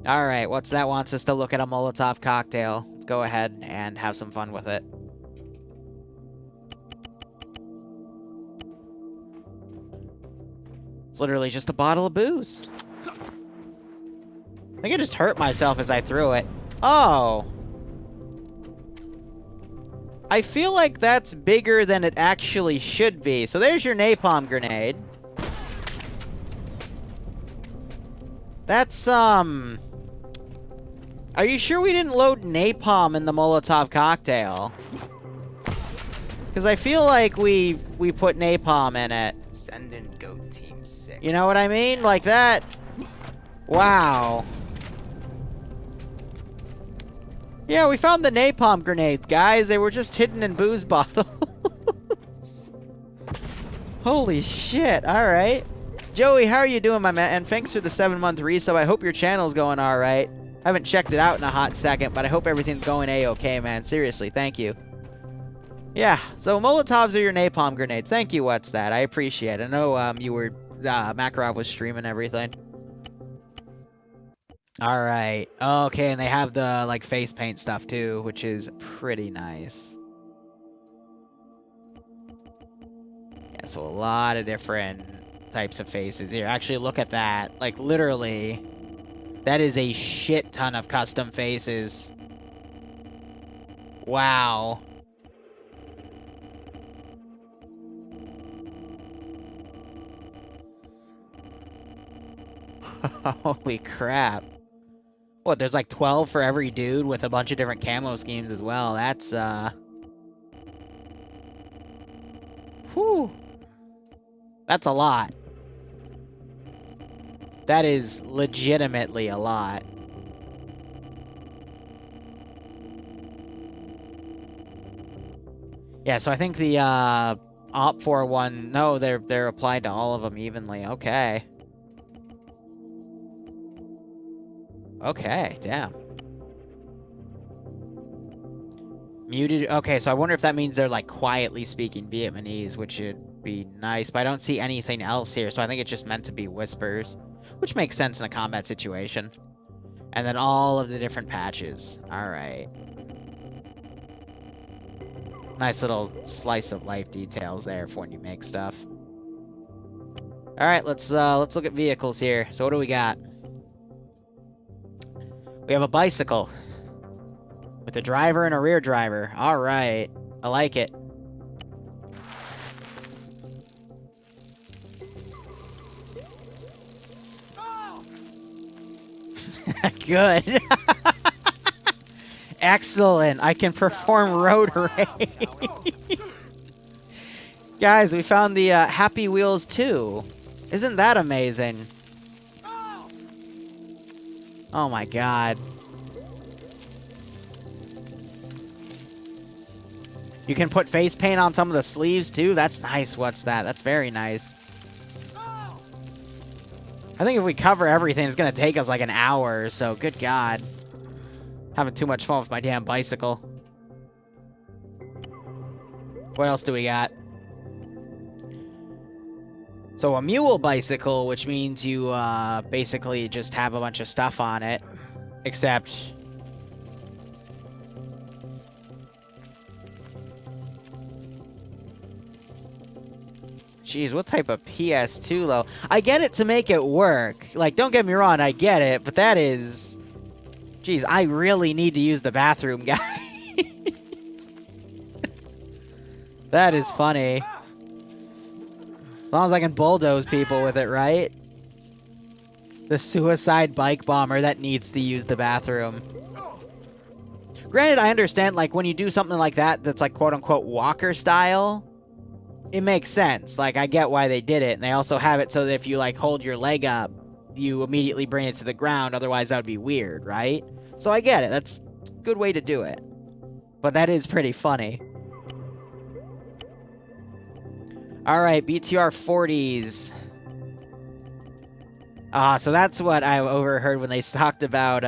Alright, what's that wants us to look at a Molotov cocktail? Let's go ahead and have some fun with it. It's literally just a bottle of booze. I think I just hurt myself as I threw it. Oh. I feel like that's bigger than it actually should be. So there's your napalm grenade. That's, Are you sure we didn't load napalm in the Molotov cocktail? Because I feel like we put napalm in it. Send in Goat Team 6. You know what I mean? Like that. Wow. Yeah, we found the napalm grenades, guys. They were just hidden in booze bottles. Holy shit. All right. Joey, how are you doing, my man? And thanks for the 7-month resub. I hope your channel's going all right. I haven't checked it out in a hot second, but I hope everything's going A-okay, man. Seriously, thank you. Yeah, so Molotovs are your napalm grenades. Thank you, what's that? I appreciate it. I know you were... Makarov was streaming everything. Alright. Okay, and they have the, like, face paint stuff, too, which is pretty nice. Yeah, so a lot of different types of faces here. Actually, look at that. Like, literally, that is a shit ton of custom faces. Wow. Holy crap. What, there's like 12 for every dude with a bunch of different camo schemes as well. That's, whew. That's a lot. That is legitimately a lot. Yeah, so I think the, Op 4-1. No, they're applied to all of them evenly. Okay. Okay, damn. Muted. Okay, so I wonder if that means they're, like, quietly speaking Vietnamese, which would be nice. But I don't see anything else here, so I think it's just meant to be whispers, which makes sense in a combat situation. And then all of the different patches. All right. Nice little slice of life details there for when you make stuff. All right, let's look at vehicles here. So what do we got? We have a bicycle with a driver and a rear driver. All right, I like it. Good. Excellent. I can perform road rage. Guys, we found the Happy Wheels 2. Isn't that amazing? Oh my god. You can put face paint on some of the sleeves too? That's nice. What's that? That's very nice. I think if we cover everything, it's going to take us like an hour or so. Good god. Having too much fun with my damn bicycle. What else do we got? So a mule bicycle, which means you basically just have a bunch of stuff on it. Except... Jeez, what type of PS2 low? I get it to make it work. Like, don't get me wrong, I get it, but that is... Jeez, I really need to use the bathroom, guys. That is funny. As long as I can bulldoze people with it, right? The suicide bike bomber that needs to use the bathroom. Granted, I understand, like, when you do something like that that's, like, quote-unquote walker style, it makes sense. Like, I get why they did it. And they also have it so that if you, like, hold your leg up, you immediately bring it to the ground. Otherwise, that would be weird, right? So I get it. That's a good way to do it. But that is pretty funny. Alright, BTR 40s. So that's what I overheard when they talked about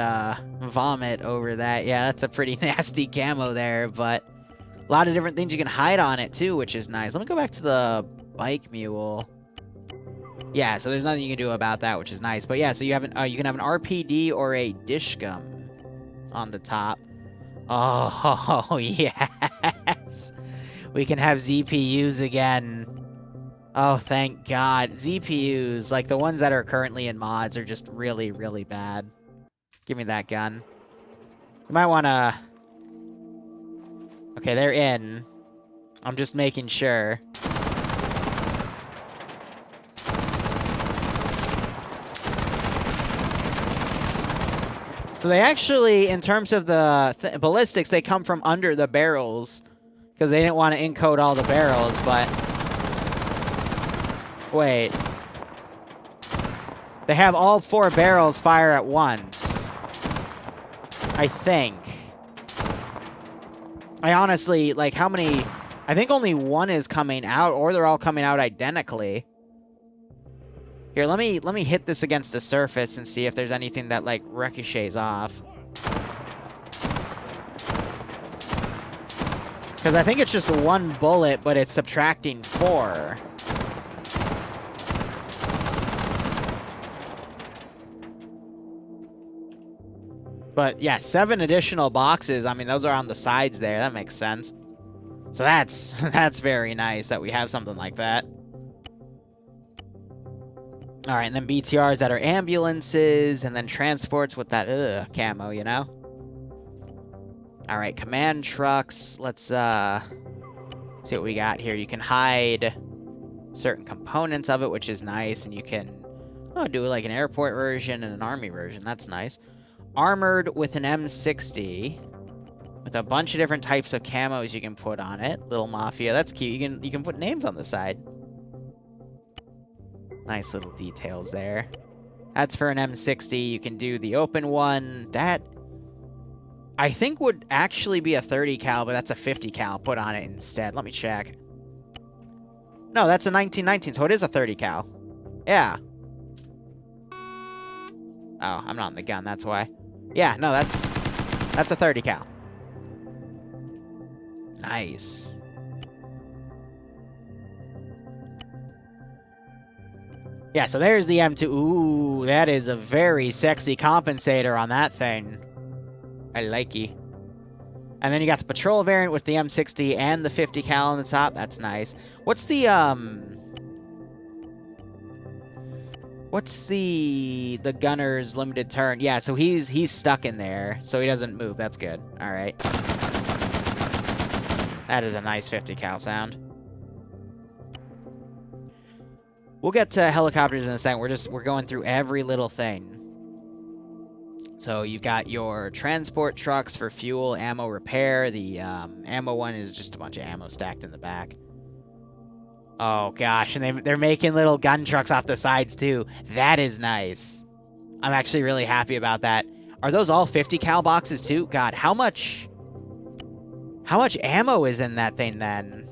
vomit over that. Yeah, that's a pretty nasty camo there, but a lot of different things you can hide on it too, which is nice. Let me go back to the bike mule. Yeah, so there's nothing you can do about that, which is nice. But yeah, so you have you can have an RPD or a dishgum on the top. Oh, yes. We can have ZPUs again. Oh, thank God. ZPUs, like the ones that are currently in mods, are just really, really bad. Give me that gun. You might want to... Okay, they're in. I'm just making sure. So they actually, in terms of the ballistics, they come from under the barrels. Because they didn't want to encode all the barrels, but... Wait. They have all 4 barrels fire at once. I think. I honestly, like, how many... I think only one is coming out, or they're all coming out identically. Here, let me hit this against the surface and see if there's anything that, like, ricochets off. Because I think it's just 1 bullet, but it's subtracting 4. But, yeah, 7 additional boxes. I mean, those are on the sides there. That makes sense. So that's very nice that we have something like that. All right, and then BTRs that are ambulances, and then transports with that camo, you know? All right, command trucks. Let's see what we got here. You can hide certain components of it, which is nice, and you can do like an airport version and an army version. That's nice. Armored with an M60 with a bunch of different types of camos you can put on it. Little Mafia, that's cute. You can put names on the side. Nice little details there. That's for an M60. You can do the open one. That I think would actually be a 30 cal, but that's a 50 cal put on it instead. Let me check. No, that's a 1919, so it is a 30 cal. Yeah. Oh, I'm not in the gun, that's why. Yeah, no, that's a 30 cal. Nice. Yeah, so there's the M2. Ooh, that is a very sexy compensator on that thing. I likey. And then you got the patrol variant with the M60 and the 50 cal on the top. That's nice. What's the gunner's limited turn? Yeah, so he's stuck in there, so he doesn't move. That's good. All right. That is a nice 50 cal sound. We'll get to helicopters in a second. We're going through every little thing. So you've got your transport trucks for fuel, ammo, repair. The ammo one is just a bunch of ammo stacked in the back. Oh gosh, and they're making little gun trucks off the sides too. That is nice. I'm actually really happy about that. Are those all 50 cal boxes too? God, how much ammo is in that thing then?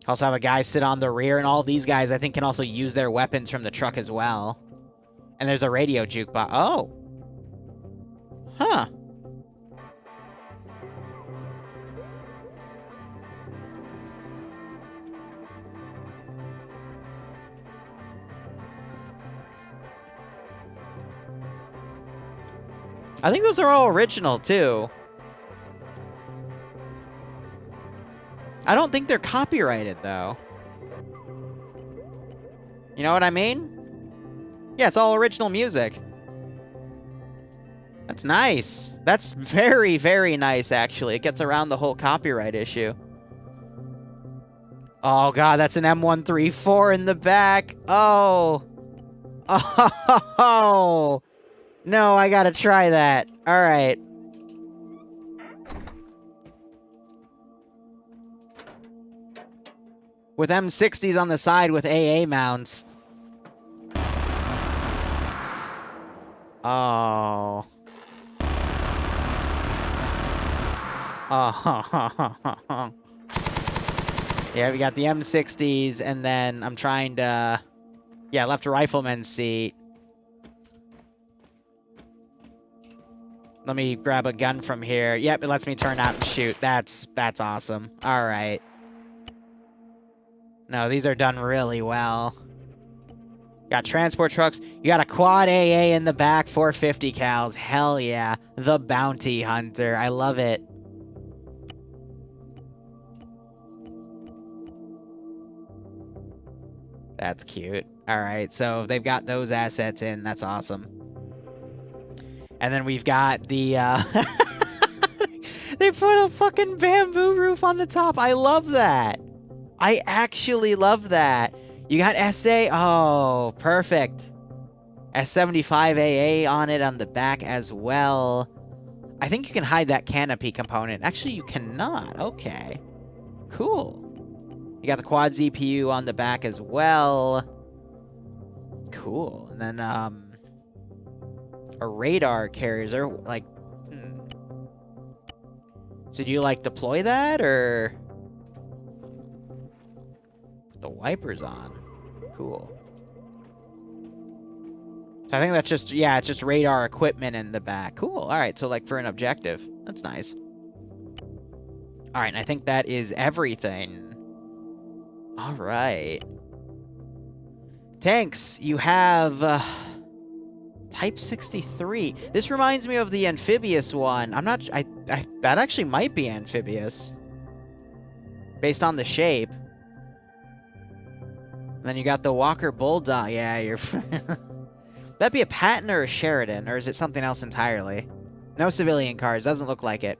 Also have a guy sit on the rear, and all these guys, I think, can also use their weapons from the truck as well. And there's a radio jukebox. Oh. Huh. I think those are all original, too. I don't think they're copyrighted, though. You know what I mean? Yeah, it's all original music. That's nice. That's very, very nice, actually. It gets around the whole copyright issue. Oh, God, that's an M134 in the back. Oh. Oh. No, I gotta try that. All right. With M60s on the side with AA mounts. Oh. Oh. Yeah, we got the M60s, and then I'm trying to... Yeah, left rifleman seat. Let me grab a gun from here. Yep, it lets me turn out and shoot. That's awesome. All right. No, these are done really well. Got transport trucks. You got a quad AA in the back, 450 cals. Hell yeah. The Bounty Hunter. I love it. That's cute. All right, so they've got those assets in. That's awesome. And then we've got the... They put a fucking bamboo roof on the top. I love that. I actually love that. You got SA. Oh, perfect. S75 AA on it on the back as well. I think you can hide that canopy component. Actually, you cannot. Okay. Cool. You got the quad ZPU on the back as well. Cool. And then, a radar carrier, like... So do you, like, deploy that, or... The wipers on. Cool. So I think that's just, yeah, it's just radar equipment in the back. Cool. All right, so like for an objective. That's nice. All right, and I think that is everything. All right. Tanks, you have Type 63. This reminds me of the amphibious one. I'm not, that actually might be amphibious. Based on the shape. And then you got the Walker Bulldog. Yeah, you're... That'd be a Patton or a Sheridan, or is it something else entirely? No civilian cars. Doesn't look like it.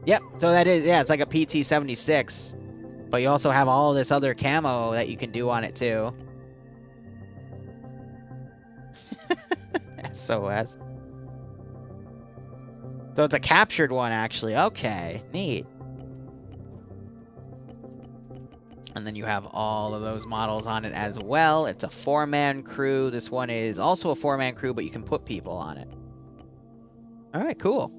Yep, so that is... Yeah, it's like a PT-76. But you also have all this other camo that you can do on it, too. SOS. So it's a captured one, actually. Okay, neat. And then you have all of those models on it as well. It's a 4-man crew. This one is also a 4-man crew, but you can put people on it. All right, cool.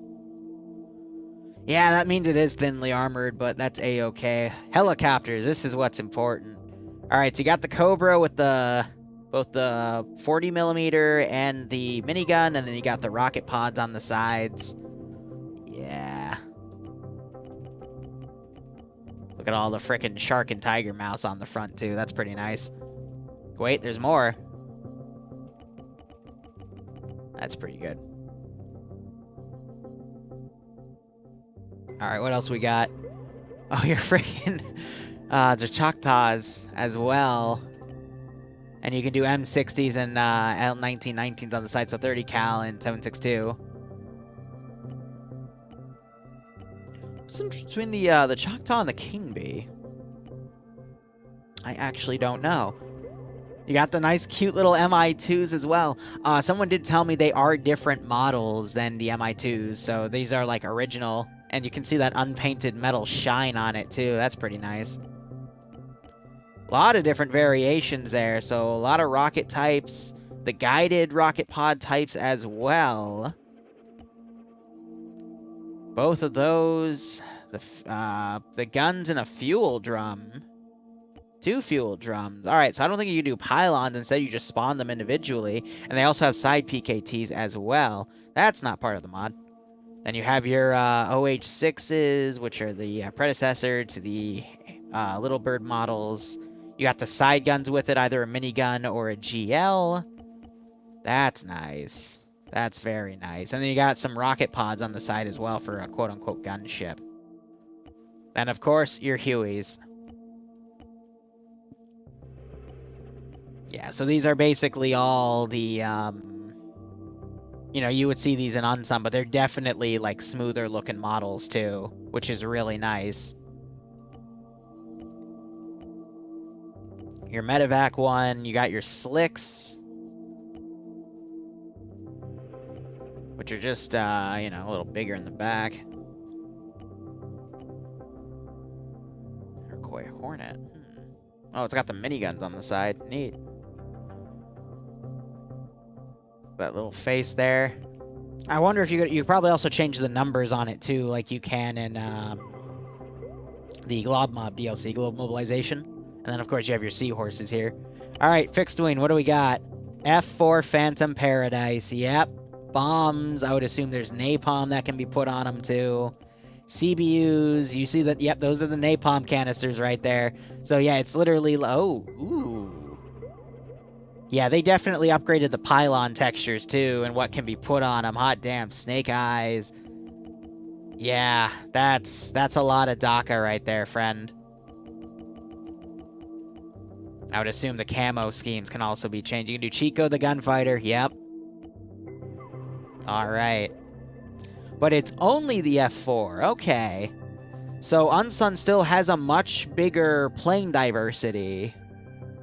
Yeah, that means it is thinly armored, but that's a-okay. Helicopters, this is what's important. Alright, so you got the Cobra with both the 40mm and the minigun, and then you got the rocket pods on the sides. Yeah. Look at all the frickin' shark and tiger mouse on the front, too. That's pretty nice. Wait, there's more. That's pretty good. Alright, what else we got? Oh, you're freaking the Choctaws as well. And you can do M60s and L1919s on the side, so 30 cal and 7.62. What's the difference between the Choctaw and the King Bee? I actually don't know. You got the nice, cute little MI2s as well. Someone did tell me they are different models than the MI2s, so these are, like, original. And you can see that unpainted metal shine on it, too. That's pretty nice. A lot of different variations there, so a lot of rocket types. The guided rocket pod types as well. Both of those. The guns and a fuel drum. 2 fuel drums. Alright, so I don't think you can do pylons. Instead, you just spawn them individually. And they also have side PKTs as well. That's not part of the mod. Then you have your OH-6s, which are the predecessor to the Little Bird models. You got the side guns with it, either a minigun or a GL. That's nice. That's very nice. And then you got some rocket pods on the side as well for a quote-unquote gunship. And, of course, your Hueys. Yeah, so these are basically all the, you know, you would see these in Unsum, but they're definitely, like, smoother-looking models, too, which is really nice. Your medevac one, you got your slicks, which are just, you know, a little bigger in the back. Iroquois Hornet. Oh, it's got the miniguns on the side. Neat. That little face there. I wonder if you could probably also change the numbers on it too, like you can in the Glob Mob DLC, Globe Mobilization. And then of course you have your seahorses here. Alright, fixed wing, what do we got? F4 Phantom Paradise, yep. Bombs, I would assume there's napalm that can be put on them too. CBUs, you see that, yep, those are the napalm canisters right there. So yeah, it's literally, oh, ooh. Yeah, they definitely upgraded the pylon textures, too, and what can be put on them. Hot damn, snake eyes. Yeah, that's a lot of DACA right there, friend. I would assume the camo schemes can also be changed. You can do Chico the Gunfighter, yep. Alright. But it's only the F4, okay. So Unsun still has a much bigger plane diversity.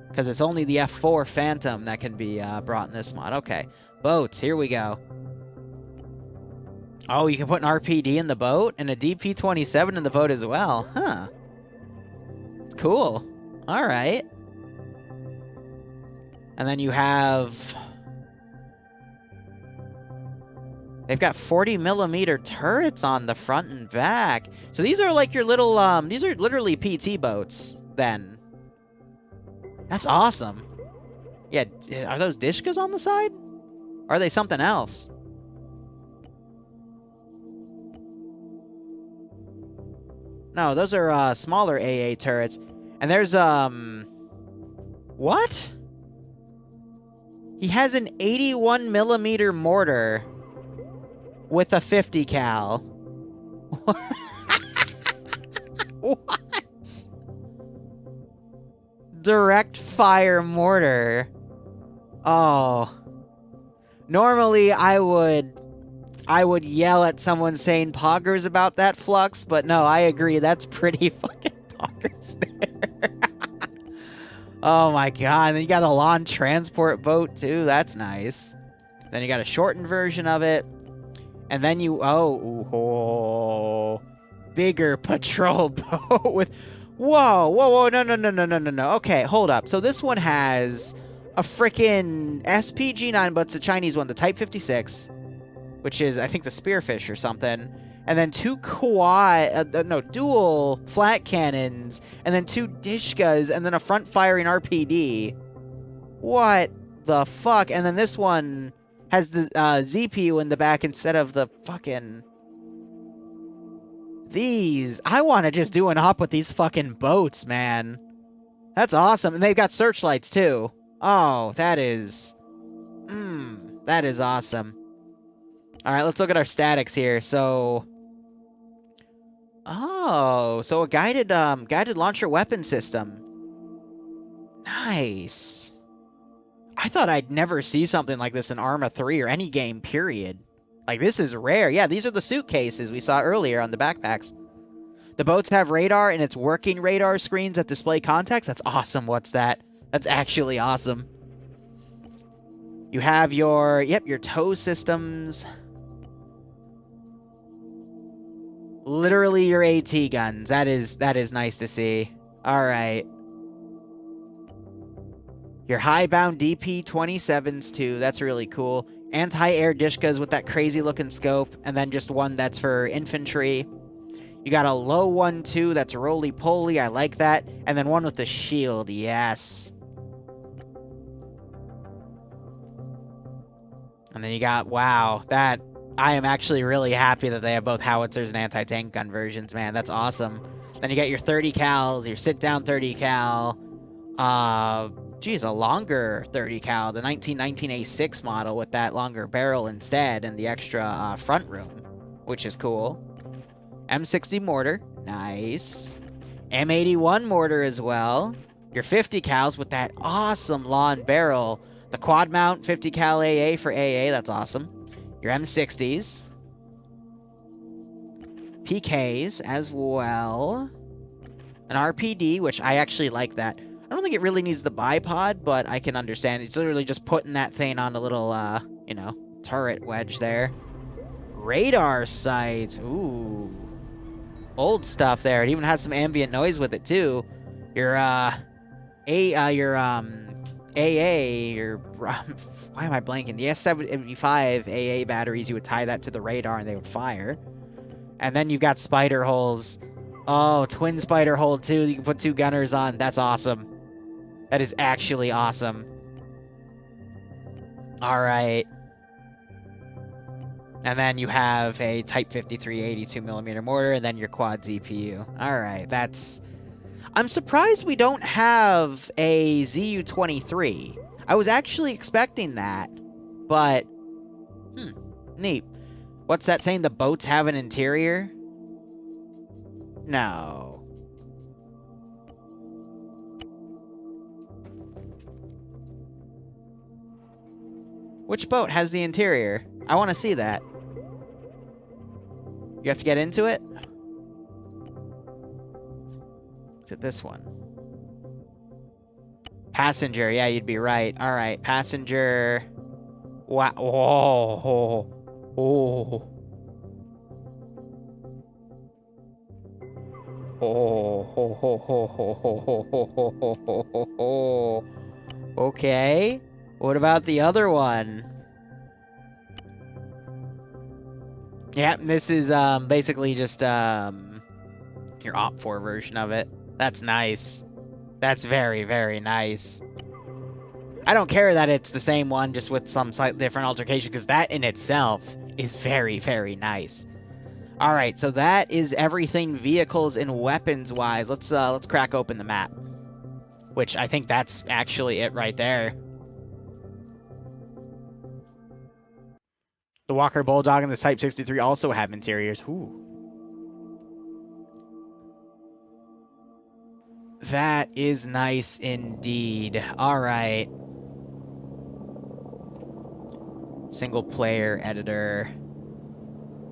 Because it's only the F4 Phantom that can be brought in this mod. Okay. Boats. Here we go. Oh, you can put an RPD in the boat? And a DP-27 in the boat as well. Huh. Cool. Alright. And then you have... They've got 40mm turrets on the front and back. So these are like your little... these are literally PT boats, then. That's awesome. Yeah, are those Dishkas on the side? Or are they something else? No, those are smaller AA turrets. And there's, what? He has an 81mm mortar with a 50 cal. What? Direct fire mortar. Oh. Normally I would yell at someone saying poggers about that, Flux, but no, I agree. That's pretty fucking poggers there. Oh my god. And then you got a lawn transport boat too. That's nice. Then you got a shortened version of it. And then you bigger patrol boat with Whoa, no. Okay, hold up. So this one has a frickin' SPG-9, but it's a Chinese one, the Type 56, which is, I think, the Spearfish or something. and then 2 dual flat cannons, and then 2 Dishkas, and then a front-firing RPD. What the fuck? And then this one has the ZPU in the back instead of the fucking... These. I want to just do an op with these fucking boats, man. That's awesome. And they've got searchlights, too. Oh, that is... that is awesome. Alright, let's look at our statics here. So... Oh, so a guided launcher weapon system. Nice. I thought I'd never see something like this in Arma 3 or any game, period. Like, this is rare. Yeah, these are the suitcases we saw earlier on the backpacks. The boats have radar, and it's working radar screens that display context. That's awesome. What's that? That's actually awesome. You have your tow systems. Literally your AT guns. That is nice to see. All right. Your high-bound DP-27s, too. That's really cool. Anti-air Dishkas with that crazy-looking scope, and then just one that's for infantry. You got a low one, too, that's roly-poly. I like that. And then one with the shield. Yes. And then you got, wow, that... I am actually really happy that they have both howitzers and anti-tank gun versions, man. That's awesome. Then you got your 30 cals, your sit-down 30 cal. Geez, a longer 30 cal, the 1919 A6 model with that longer barrel instead and the extra front room, which is cool. M60 mortar, nice. M81 mortar as well. Your 50 cals with that awesome lawn barrel. The quad mount 50 cal AA for AA, that's awesome. Your M60s. PKs as well. An RPD, which I actually like that. I don't think it really needs the bipod, but I can understand. It's literally just putting that thing on a little, turret wedge there. Radar sights. Ooh. Old stuff there. It even has some ambient noise with it, too. Your, AA, why am I blanking? The S75 AA batteries, you would tie that to the radar and they would fire. And then you've got spider holes. Oh, twin spider hole, too. You can put 2 gunners on. That's awesome. That is actually awesome. All right. And then you have a Type 53 82mm mortar, and then your quad ZPU. All right, that's... I'm surprised we don't have a ZU-23. I was actually expecting that, but... neat. What's that saying? The boats have an interior? No. Which boat has the interior? I want to see that. You have to get into it? Is it this one? Passenger. Yeah, you'd be right. All right. Passenger. Wow. Oh. Oh. Oh. Okay. What about the other one? Yeah, this is basically just your Op4 version of it. That's nice. That's very, very nice. I don't care that it's the same one, just with some slightly different altercation, because that in itself is very, very nice. All right, so that is everything vehicles and weapons-wise. Let's crack open the map, which I think that's actually it right there. The Walker Bulldog and the Type 63 also have interiors. Ooh. That is nice indeed. All right. Single player editor.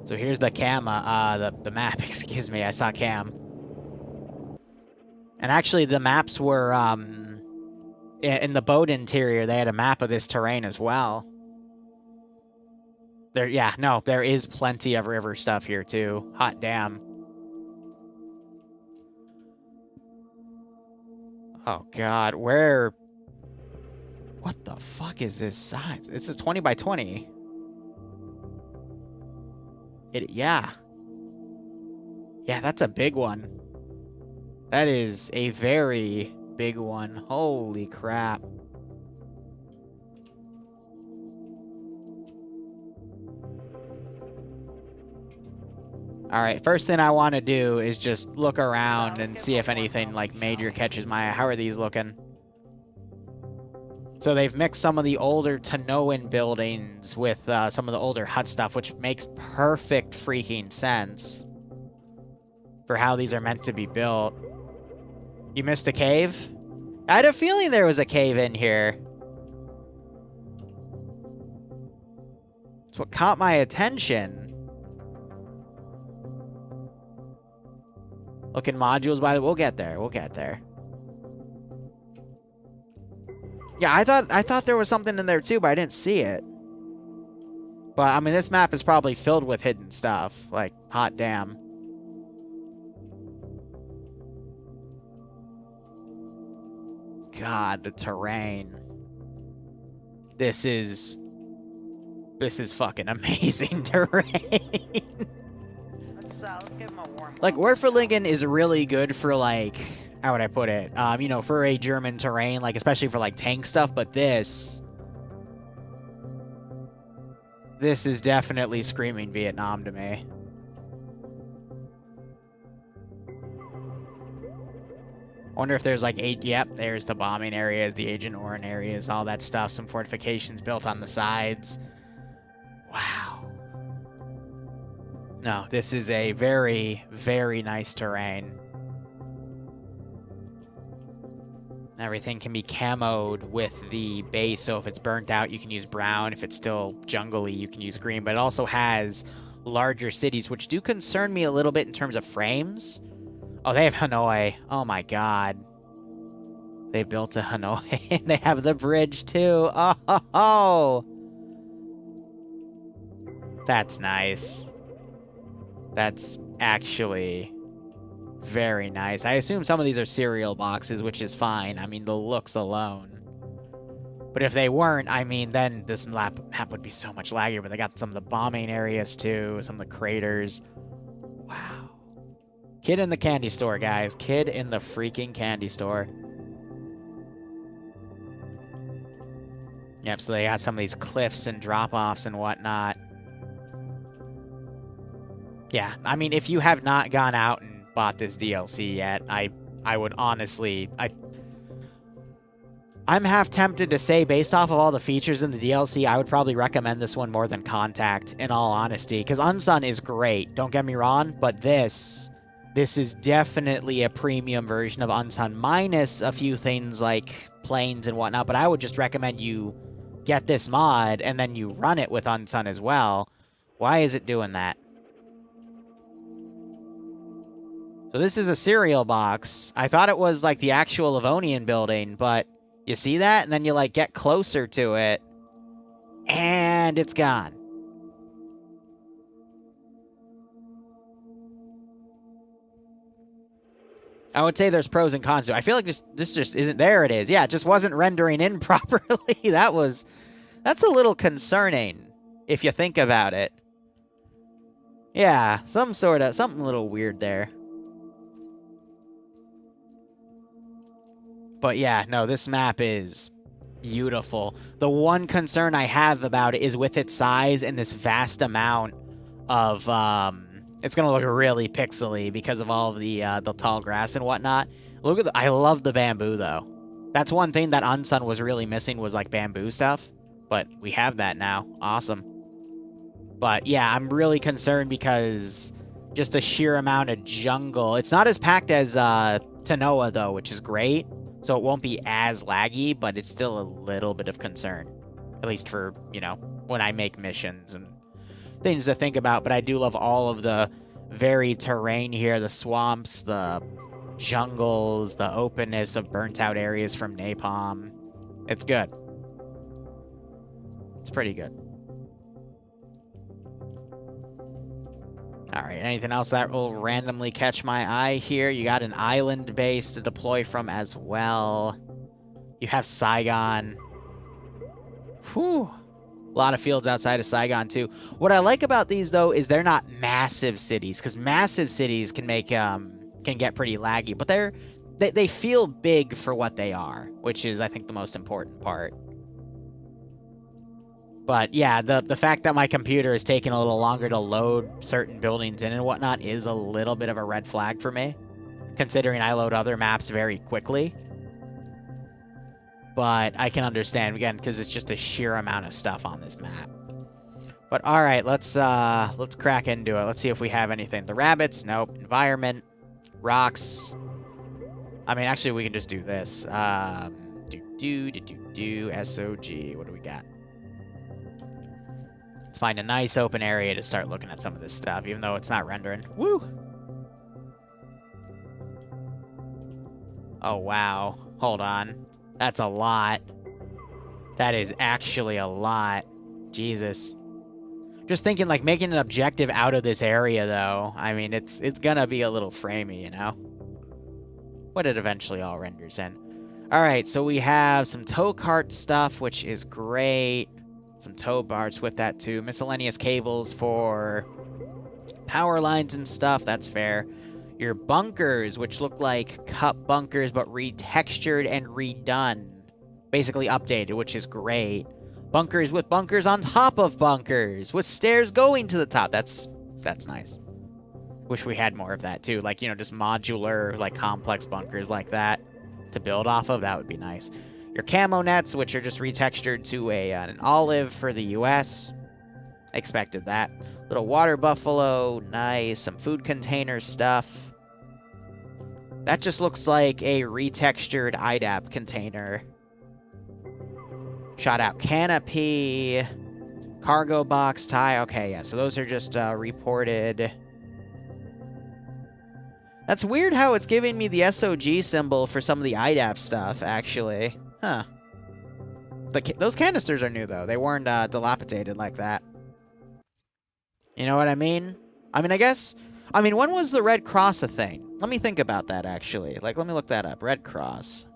So here's the cam, the map, excuse me. I saw cam. And actually the maps were, in the boat interior, they had a map of this terrain as well. There is plenty of river stuff here, too. Hot damn. Oh, God. Where... What the fuck is this size? It's a 20 by 20. Yeah. Yeah, that's a big one. That is a very big one. Holy crap. Alright, first thing I want to do is just look around and see if anything, like, major catches my eye. How are these looking? So they've mixed some of the older Tanoan buildings with some of the older hut stuff, which makes perfect freaking sense for how these are meant to be built. You missed a cave? I had a feeling there was a cave in here. It's what caught my attention. Looking modules, by the way, we'll get there. We'll get there. Yeah, I thought there was something in there too, but I didn't see it. But I mean, this map is probably filled with hidden stuff. Like, hot damn. God, the terrain. This is fucking amazing terrain. Let's give him a warm. Like, Werfelingen is really good for, like, how would I put it? You know, for a German terrain, like, especially for, like, tank stuff, but this is definitely screaming Vietnam to me. Wonder if there's, like, yep, there's the bombing areas, the Agent Orange areas, all that stuff, some fortifications built on the sides. Wow. No, this is a very, very nice terrain. Everything can be camoed with the base, so if it's burnt out, you can use brown. If it's still jungly, you can use green. But it also has larger cities, which do concern me a little bit in terms of frames. Oh, they have Hanoi. Oh my god. They built a Hanoi, and they have the bridge, too. Oh. That's nice. That's actually very nice. I assume some of these are cereal boxes, which is fine. I mean, the looks alone. But if they weren't, I mean, then this map would be so much laggier. But they got some of the bombing areas, too. Some of the craters. Wow. Kid in the candy store, guys. Kid in the freaking candy store. Yep, so they got some of these cliffs and drop-offs and whatnot. Yeah, I mean, if you have not gone out and bought this DLC yet, I would honestly... I'm half tempted to say, based off of all the features in the DLC, I would probably recommend this one more than Contact, in all honesty. Because Unsun is great, don't get me wrong, but this is definitely a premium version of Unsun, minus a few things like planes and whatnot, but I would just recommend you get this mod, and then you run it with Unsun as well. Why is it doing that? So this is a cereal box. I thought it was like the actual Livonian building, but you see that? And then you like get closer to it, and it's gone. I would say there's pros and cons to it. I feel like this just isn't... There it is. Yeah, it just wasn't rendering in properly. That's a little concerning, if you think about it. Yeah, something a little weird there. But yeah, no, this map is beautiful. The one concern I have about it is with its size and this vast amount of, it's gonna look really pixely because of all of the tall grass and whatnot. Look at I love the bamboo, though. That's one thing that Unsun was really missing, was, like, bamboo stuff. But we have that now. Awesome. But yeah, I'm really concerned because just the sheer amount of jungle. It's not as packed as Tanoa, though, which is great. So it won't be as laggy, but it's still a little bit of concern. At least for, you know, when I make missions and things to think about. But I do love all of the varied terrain here. The swamps, the jungles, the openness of burnt out areas from napalm. It's good. It's pretty good. Alright, anything else that will randomly catch my eye here? You got an island base to deploy from as well. You have Saigon. Whew. A lot of fields outside of Saigon, too. What I like about these, though, is they're not massive cities, because massive cities can make can get pretty laggy, but they feel big for what they are, which is, I think, the most important part. But yeah, the fact that my computer is taking a little longer to load certain buildings in and whatnot is a little bit of a red flag for me, considering I load other maps very quickly. But I can understand, again, because it's just a sheer amount of stuff on this map. But all right, let's crack into it. Let's see if we have anything. The rabbits, nope. Environment, rocks. I mean, actually, we can just do this. SOG. What do we got? Let's find a nice open area to start looking at some of this stuff, even though it's not rendering. Woo! Oh, wow. Hold on. That's a lot. That is actually a lot. Jesus. Just thinking, like, making an objective out of this area, though. I mean, it's gonna be a little framey, you know? What it eventually all renders in. Alright, so we have some tow cart stuff, which is great. Some tow bars with that, too. Miscellaneous cables for power lines and stuff. That's fair. Your bunkers, which look like cup bunkers, but retextured and redone. Basically updated, which is great. Bunkers with bunkers on top of bunkers, with stairs going to the top. That's nice. Wish we had more of that, too. Like, you know, just modular, like, complex bunkers like that to build off of. That would be nice. Your camo nets, which are just retextured to an olive for the US. Expected that. Little water buffalo. Nice. Some food container stuff. That just looks like a retextured IDAP container. Shot out canopy. Cargo box tie. Okay, yeah. So those are just reported. That's weird how it's giving me the SOG symbol for some of the IDAP stuff, actually. Huh. Those canisters are new, though. They weren't dilapidated like that. You know what I mean? I mean, when was the Red Cross a thing? Let me think about that, actually. Like, let me look that up. Red Cross.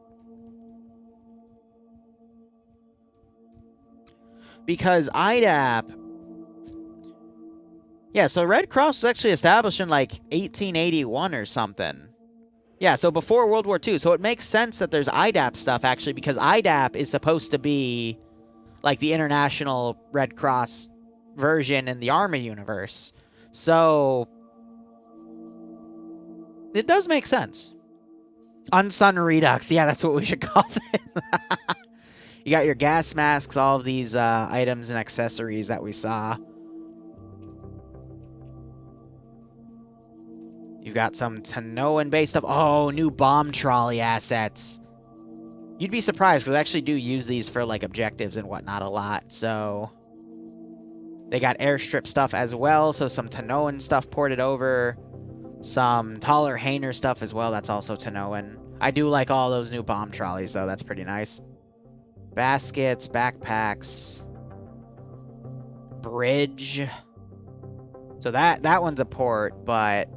Because IDAP... Yeah, so Red Cross was actually established in, like, 1881 or something. Yeah, so before World War II. So it makes sense that there's IDAP stuff, actually, because IDAP is supposed to be, like, the International Red Cross version in the Arma universe. So it does make sense. Unsun Redux. Yeah, that's what we should call it. You got your gas masks, all of these items and accessories that we saw. You've got some Tanoan-based stuff. Oh, new bomb trolley assets. You'd be surprised, because I actually do use these for, like, objectives and whatnot a lot, so... They got airstrip stuff as well, so some Tanoan stuff ported over. Some taller Hainer stuff as well, that's also Tanoan. I do like all those new bomb trolleys, though. That's pretty nice. Baskets, backpacks. Bridge. So that one's a port, but...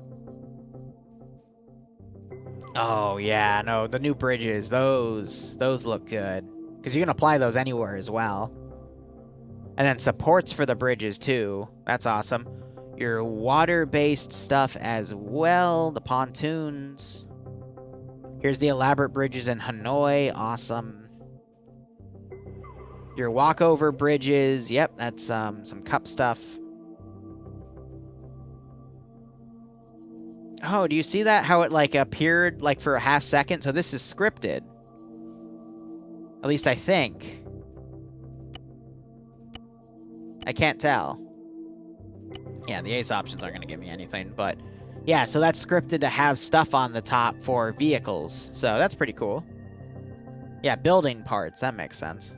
Oh, yeah, no, the new bridges, those look good. Because you can apply those anywhere as well. And then supports for the bridges, too. That's awesome. Your water-based stuff as well. The pontoons. Here's the elaborate bridges in Hanoi. Awesome. Your walkover bridges. Yep, that's some cup stuff. Oh, do you see that? How it, like, appeared, like, for a half second? So this is scripted. At least I think. I can't tell. Yeah, the ace options aren't going to give me anything, but... Yeah, so that's scripted to have stuff on the top for vehicles. So that's pretty cool. Yeah, building parts. That makes sense.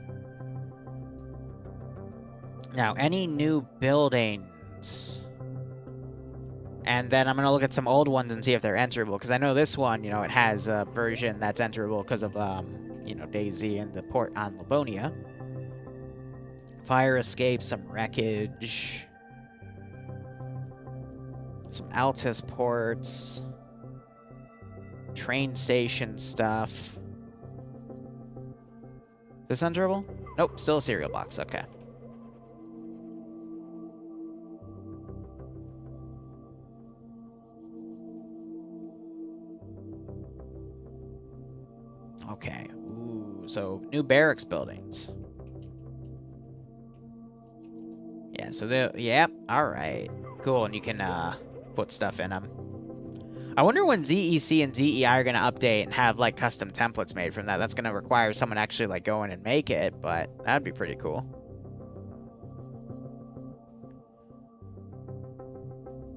Now, any new buildings... And then I'm going to look at some old ones and see if they're enterable. Because I know this one, you know, it has a version that's enterable because of, you know, DayZ and the port on Livonia. Fire escape, some wreckage. Some Altus ports. Train station stuff. Is this enterable? Nope, still a cereal box. Okay. Okay. Ooh, so new barracks buildings. Yeah, so yep, alright. Cool, and you can, put stuff in them. I wonder when ZEC and ZEI are going to update and have, like, custom templates made from that. That's going to require someone actually, like, go in and make it, but that'd be pretty cool.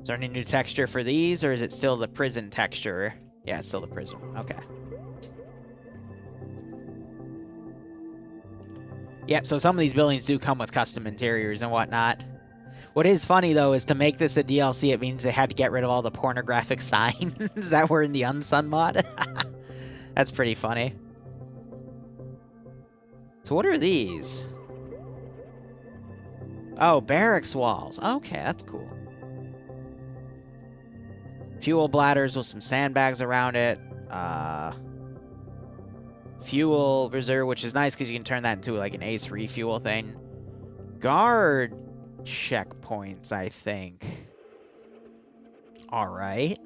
Is there any new texture for these, or is it still the prison texture? Yeah, it's still the prison. Okay. Yep, so some of these buildings do come with custom interiors and whatnot. What is funny, though, is to make this a DLC, it means they had to get rid of all the pornographic signs that were in the Unsun mod. That's pretty funny. So what are these? Oh, barracks walls. Okay, that's cool. Fuel bladders with some sandbags around it. Fuel reserve, which is nice because you can turn that into like an ace refuel thing. Guard checkpoints, I think. Alright.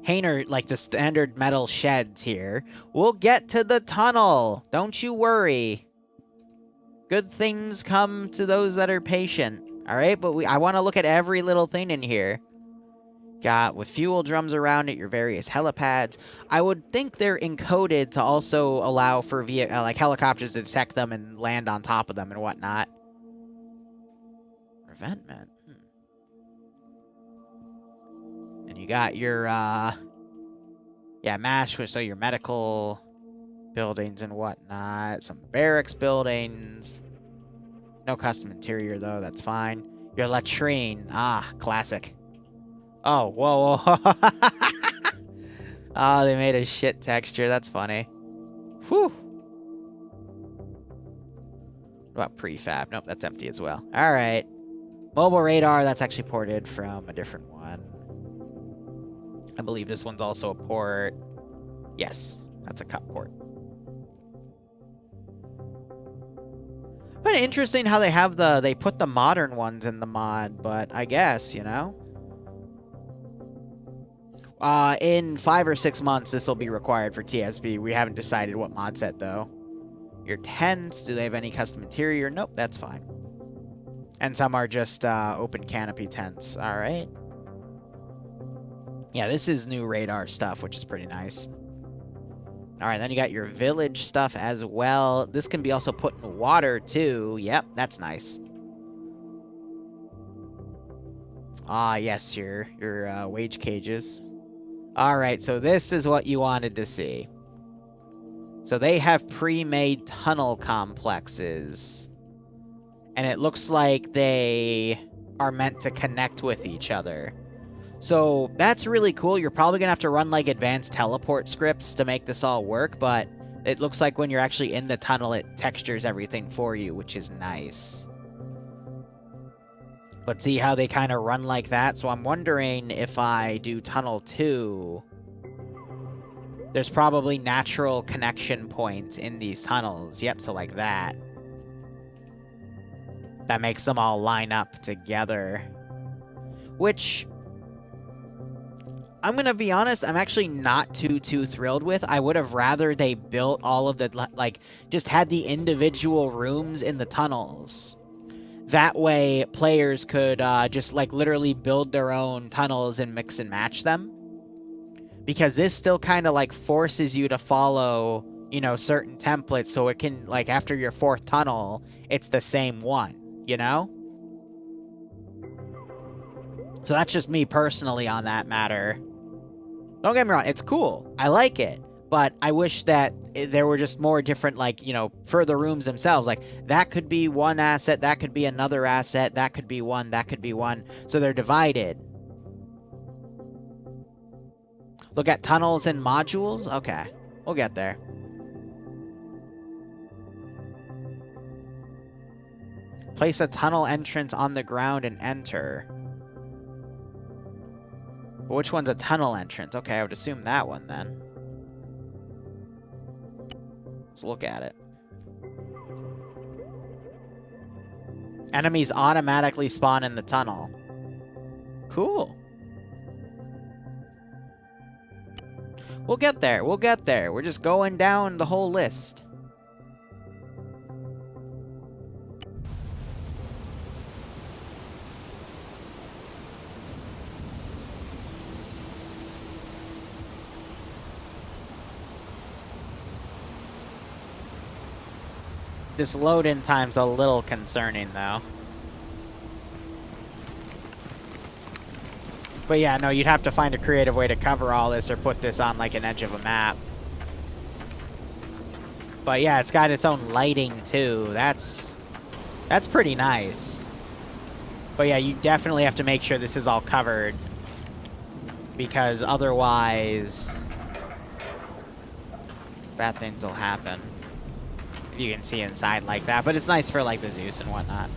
Hainer, like the standard metal sheds here. We'll get to the tunnel. Don't you worry. Good things come to those that are patient. Alright, but I want to look at every little thing in here. Got with fuel drums around it, your various helipads. I would think they're encoded to also allow for like helicopters to detect them and land on top of them and whatnot. Preventment. And you got your yeah, MASH, so your medical buildings and whatnot. Some barracks buildings. No custom interior though, that's fine. Your latrine. Ah, classic. Oh, whoa, whoa. Oh, they made a shit texture. That's funny. Whew. What about prefab? Nope, that's empty as well. All right. Mobile radar, that's actually ported from a different one. I believe this one's also a port. Yes, that's a cut port. Kind of interesting how they have they put the modern ones in the mod, but I guess, you know. In 5 or 6 months, this will be required for TSB. We haven't decided what mod set, though. Your tents, do they have any custom interior? Nope, that's fine. And some are just open canopy tents. All right. Yeah, this is new radar stuff, which is pretty nice. All right, then you got your village stuff as well. This can be also put in water, too. Yep, that's nice. Ah, yes, your wage cages. Alright, so this is what you wanted to see. So they have pre-made tunnel complexes. And it looks like they are meant to connect with each other. So that's really cool. You're probably going to have to run like advanced teleport scripts to make this all work. But it looks like when you're actually in the tunnel, it textures everything for you, which is nice. But see how they kind of run like that? So I'm wondering if I do Tunnel 2, there's probably natural connection points in these tunnels. Yep, so like that. That makes them all line up together. Which, I'm going to be honest, I'm actually not too thrilled with. I would have rather they built all of the, like, just had the individual rooms in the tunnels. That way, players could just, like, literally build their own tunnels and mix and match them. Because this still kind of, like, forces you to follow, you know, certain templates. So it can, like, after your 4th tunnel, it's the same one, you know? So that's just me personally on that matter. Don't get me wrong, it's cool. I like it. But I wish that there were just more different, like, you know, further rooms themselves. Like, that could be one asset, that could be another asset, that could be one, that could be one. So they're divided. Look at tunnels and modules? Okay, we'll get there. Place a tunnel entrance on the ground and enter. But which one's a tunnel entrance? Okay, I would assume that one then. Let's look at it. Enemies automatically spawn in the tunnel. Cool. We'll get there. We'll get there. We're just going down the whole list. This load-in time's a little concerning, though. But yeah, no, you'd have to find a creative way to cover all this or put this on, like, an edge of a map. But yeah, it's got its own lighting, too. That's pretty nice. But yeah, you definitely have to make sure this is all covered. Because otherwise, bad things will happen. You can see inside like that, but it's nice for like the Zeus and whatnot.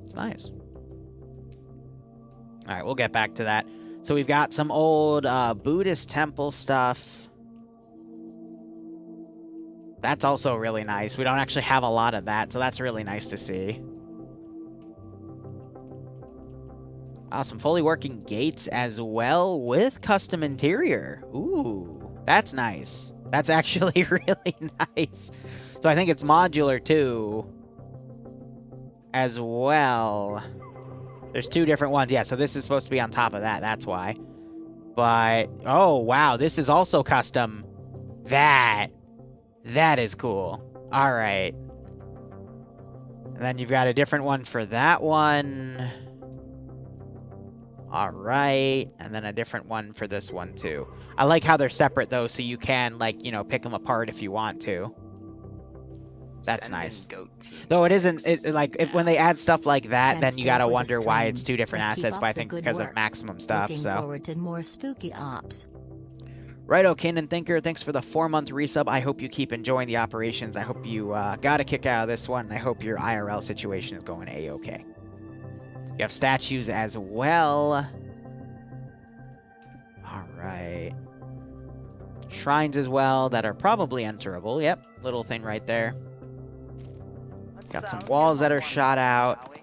It's nice. All right, we'll get back to that. So we've got some old Buddhist temple stuff. That's also really nice. We don't actually have a lot of that, so that's really nice to see. Some fully working gates as well with custom interior. Ooh, that's nice. That's actually really nice. So I think it's modular too as well. There's two different ones. Yeah, so this is supposed to be on top of that. That's why. But, oh, wow, this is also custom. That is cool. All right. And then you've got a different one for that one. All right, and then a different one for this one, too. I like how they're separate, though, so you can, like, you know, pick them apart if you want to. That's nice. Though it isn't, when they add stuff like that, then you gotta wonder why it's two different assets, but I think because of maximum stuff, so. Looking forward to more spooky ops. Righto, Canon Thinker, thanks for the 4-month resub. I hope you keep enjoying the operations. I hope you got a kick out of this one, and I hope your IRL situation is going A-okay. You have statues as well. Alright. Shrines as well that are probably enterable. Yep, little thing right there. Got some walls that are shot out.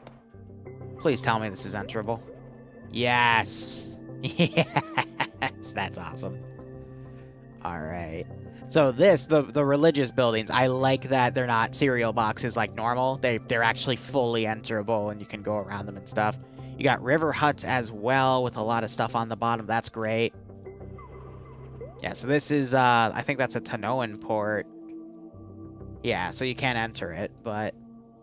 Please tell me this is enterable. Yes. Yes, that's awesome. Alright. So this, the religious buildings, I like that they're not cereal boxes like normal. They're actually fully enterable and you can go around them and stuff. You got river huts as well with a lot of stuff on the bottom. That's great. Yeah, so this is, I think that's a Tanoan port. Yeah, so you can't enter it, but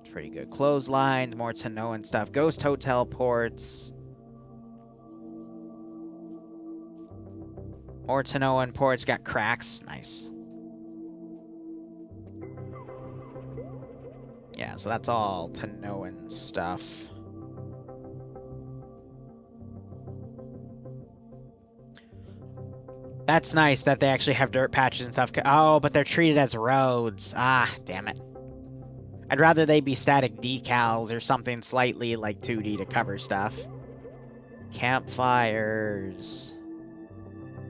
it's pretty good. Clothesline, more Tanoan stuff. Ghost hotel ports. More Tanoan ports. Got cracks. Nice. Yeah, so that's all Tanoan stuff. That's nice that they actually have dirt patches and stuff. Oh, but they're treated as roads. Ah, damn it. I'd rather they be static decals or something slightly like 2D to cover stuff. Campfires.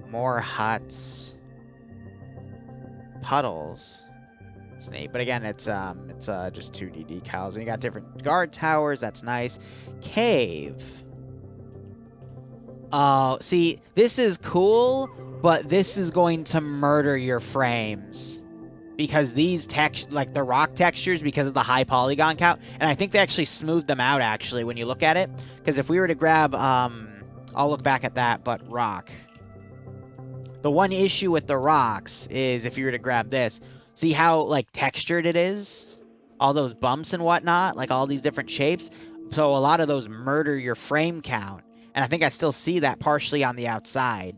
More huts. Puddles. It's neat, but again, it's just 2D decals. And you got different guard towers. That's nice. Cave. Oh, see, this is cool, but this is going to murder your frames because these like the rock textures, because of the high polygon count, and I think they actually smoothed them out actually when you look at it. Because if we were to grab, I'll look back at that, but rock. The one issue with the rocks is if you were to grab this. See how, like, textured it is? All those bumps and whatnot, like all these different shapes. So a lot of those murder your frame count. And I think I still see that partially on the outside.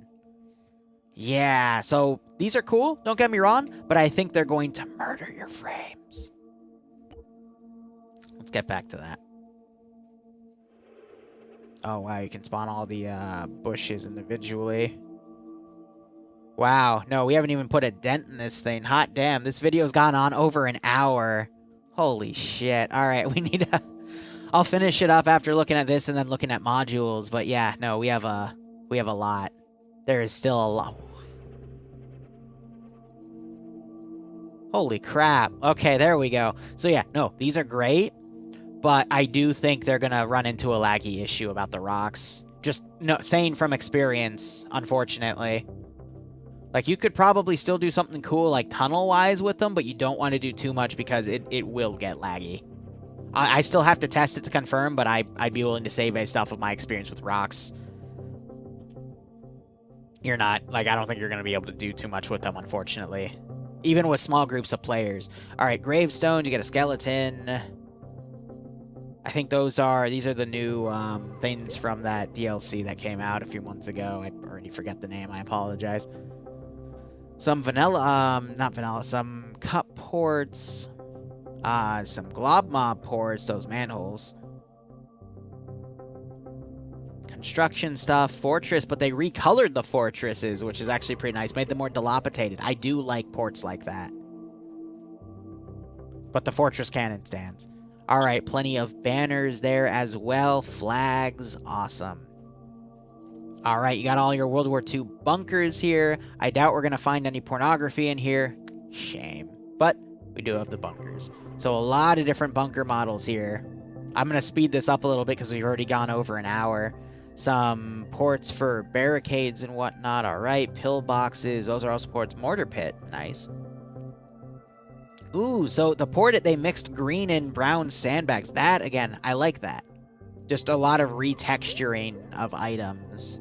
Yeah, so these are cool, don't get me wrong, but I think they're going to murder your frames. Let's get back to that. Oh, wow, you can spawn all the bushes individually. Wow, no, we haven't even put a dent in this thing. Hot damn, this video's gone on over an hour. Holy shit. All right, we need to... I'll finish it up after looking at this and then looking at modules. But yeah, no, we have a lot. There is still a lot. Holy crap. Okay, there we go. So yeah, no, these are great. but I do think they're going to run into a laggy issue about the rocks. Just saying from experience, unfortunately. Like, you could probably still do something cool, like, tunnel-wise with them, but you don't want to do too much because it will get laggy. I still have to test it to confirm, but I'd be willing to say based off of my experience with rocks. You're not, like, I don't think you're going to be able to do too much with them, unfortunately. Even with small groups of players. Alright, gravestone, you get a skeleton. I think these are the new things from that DLC that came out a few months ago. I already forget the name, I apologize. Some vanilla, not vanilla, some cup ports. Some glob mob ports, those manholes. Construction stuff, fortress, but they recolored the fortresses, which is actually pretty nice. Made them more dilapidated. I do like ports like that. But the fortress cannon stands. Alright, plenty of banners there as well. Flags, awesome. Alright, you got all your World War II bunkers here. I doubt we're going to find any pornography in here. Shame. But we do have the bunkers. So a lot of different bunker models here. I'm going to speed this up a little bit because we've already gone over an hour. Some ports for barricades and whatnot. Alright, pillboxes. Those are also ports. Mortar pit. Nice. Ooh, so the port, they mixed green and brown sandbags. That, again, I like that. Just a lot of retexturing of items.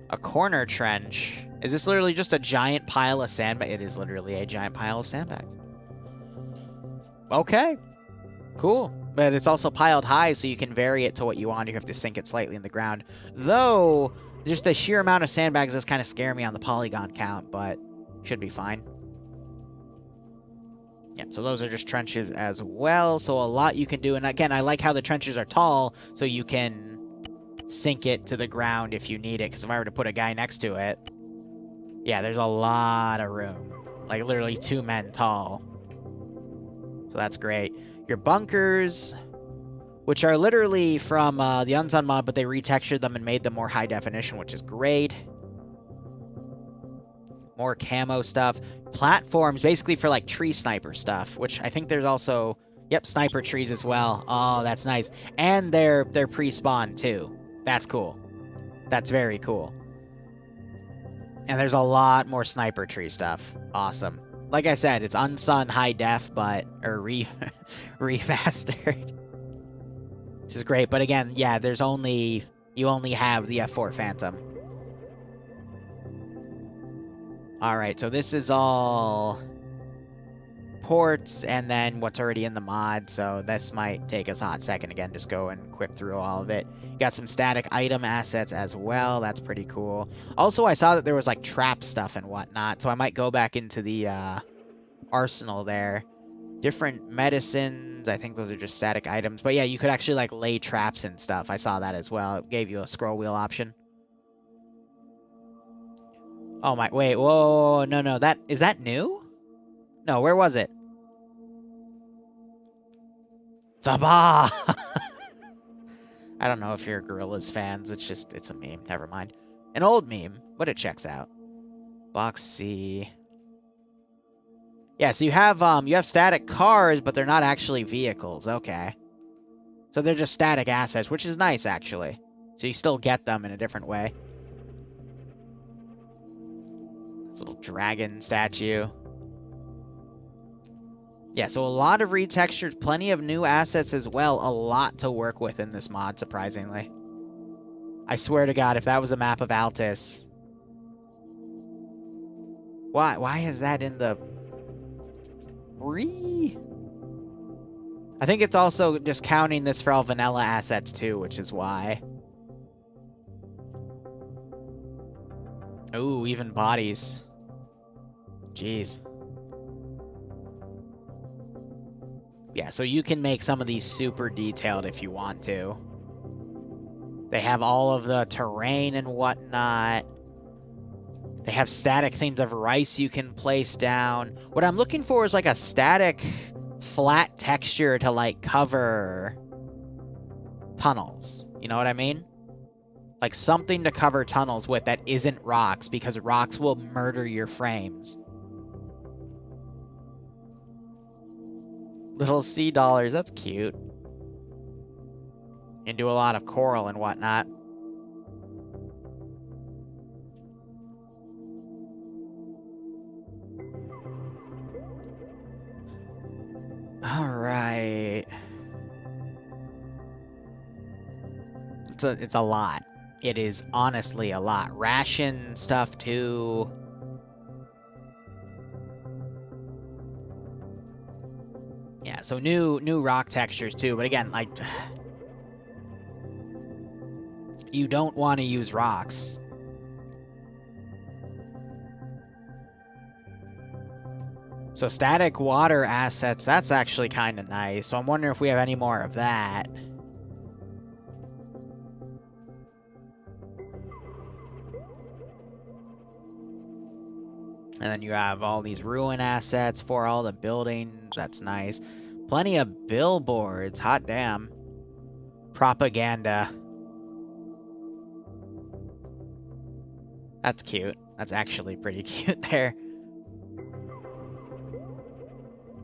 A corner trench. Is this literally just a giant pile of sandbags? It is literally a giant pile of sandbags. Okay. Cool. But it's also piled high, so you can vary it to what you want. You have to sink it slightly in the ground. Though, just the sheer amount of sandbags does kind of scare me on the polygon count, but should be fine. Yeah, so those are just trenches as well. So a lot you can do. And again, I like how the trenches are tall, so you can sink it to the ground if you need it. Because if I were to put a guy next to it, yeah, there's a lot of room. Like, literally 2 men tall. So that's great. Your bunkers, which are literally from the Unsun mod, but they retextured them and made them more high definition, which is great. More camo stuff. Platforms, basically for, like, tree sniper stuff, which I think there's also, yep, sniper trees as well. Oh, that's nice. And they're pre-spawned, too. That's cool. That's very cool. And there's a lot more sniper tree stuff. Awesome. Like I said, it's Unsun high def, but, or remastered. Which is great. But again, yeah, you only have the F4 Phantom. Alright, so this is all ports and then what's already in the mod, so this might take us a hot second. Again, just go and quick through all of it. You got some static item assets as well. That's pretty cool. Also, I saw that there was, like, trap stuff and whatnot, so I might go back into the arsenal there. Different medicines. I think those are just static items. But yeah, you could actually, like, lay traps and stuff. I saw that as well. It gave you a scroll wheel option. Oh my, wait, whoa, no, is that new? No, where was it? Sabah! I don't know if you're Gorillaz fans, it's a meme, never mind. An old meme, but it checks out. Box C. Yeah, so you have static cars, but they're not actually vehicles, okay. So they're just static assets, which is nice, actually. So you still get them in a different way. Little dragon statue. Yeah, so a lot of retextures, plenty of new assets as well. A lot to work with in this mod, surprisingly. I swear to God, if that was a map of Altus. Why is that in the free? I think it's also just counting this for all vanilla assets too, which is why. Ooh, even bodies. Jeez. Yeah, so you can make some of these super detailed if you want to. They have all of the terrain and whatnot. They have static things of rice you can place down. What I'm looking for is like a static flat texture to like cover tunnels. You know what I mean? Like something to cover tunnels with that isn't rocks, because rocks will murder your frames. Little sea dollars, that's cute. And do a lot of coral and whatnot. Alright. It's a lot. It is honestly a lot. Ration stuff too. Yeah, so new rock textures too, but again, like you don't want to use rocks. So static water assets, that's actually kind of nice. So I'm wondering if we have any more of that. And then you have all these ruin assets for all the buildings. That's nice. Plenty of billboards. Hot damn. Propaganda. That's cute. That's actually pretty cute there.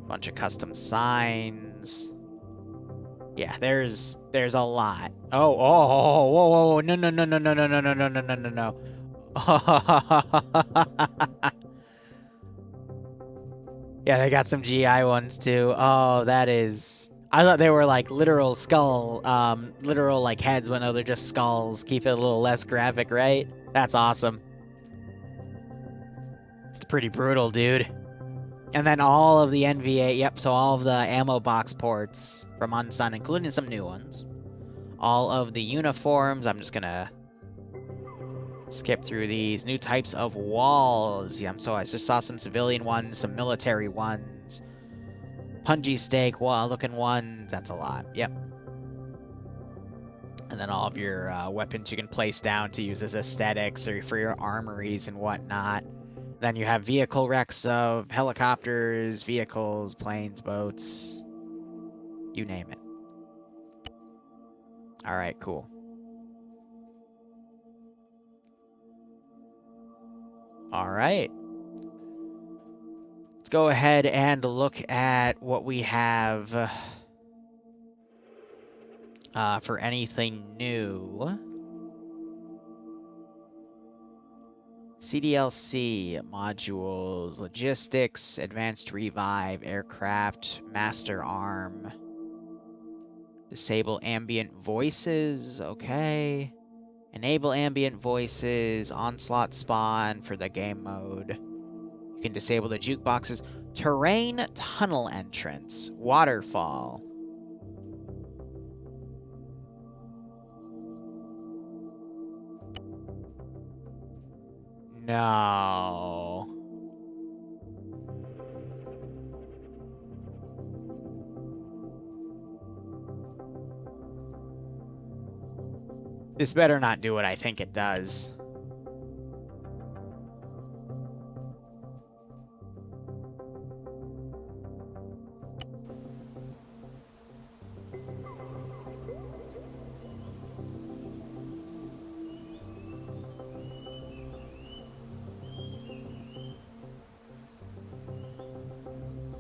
Bunch of custom signs. Yeah, there's a lot. Oh, whoa, no, no, no, no, no, no, no, no, no, no, no, no, no. Yeah, they got some GI ones too. Oh, that is... I thought they were like literal skull, literal like heads, but no, they're just skulls. Keep it a little less graphic, right? That's awesome. It's pretty brutal, dude. And then all of the NVA, yep, so all of the ammo box ports from Unsun, including some new ones. All of the uniforms, I'm just gonna skip through these. New types of walls. Yeah, so I just saw some civilian ones, some military ones. Punji stake looking ones. That's a lot. Yep. And then all of your weapons you can place down to use as aesthetics or for your armories and whatnot. Then you have vehicle wrecks of helicopters, vehicles, planes, boats. You name it. Alright, cool. Alright. Let's go ahead and look at what we have for anything new. CDLC modules, logistics, advanced revive, aircraft, master arm, disable ambient voices, okay. Enable ambient voices, onslaught spawn for the game mode. You can disable the jukeboxes. Terrain tunnel entrance, waterfall. No. This better not do what I think it does.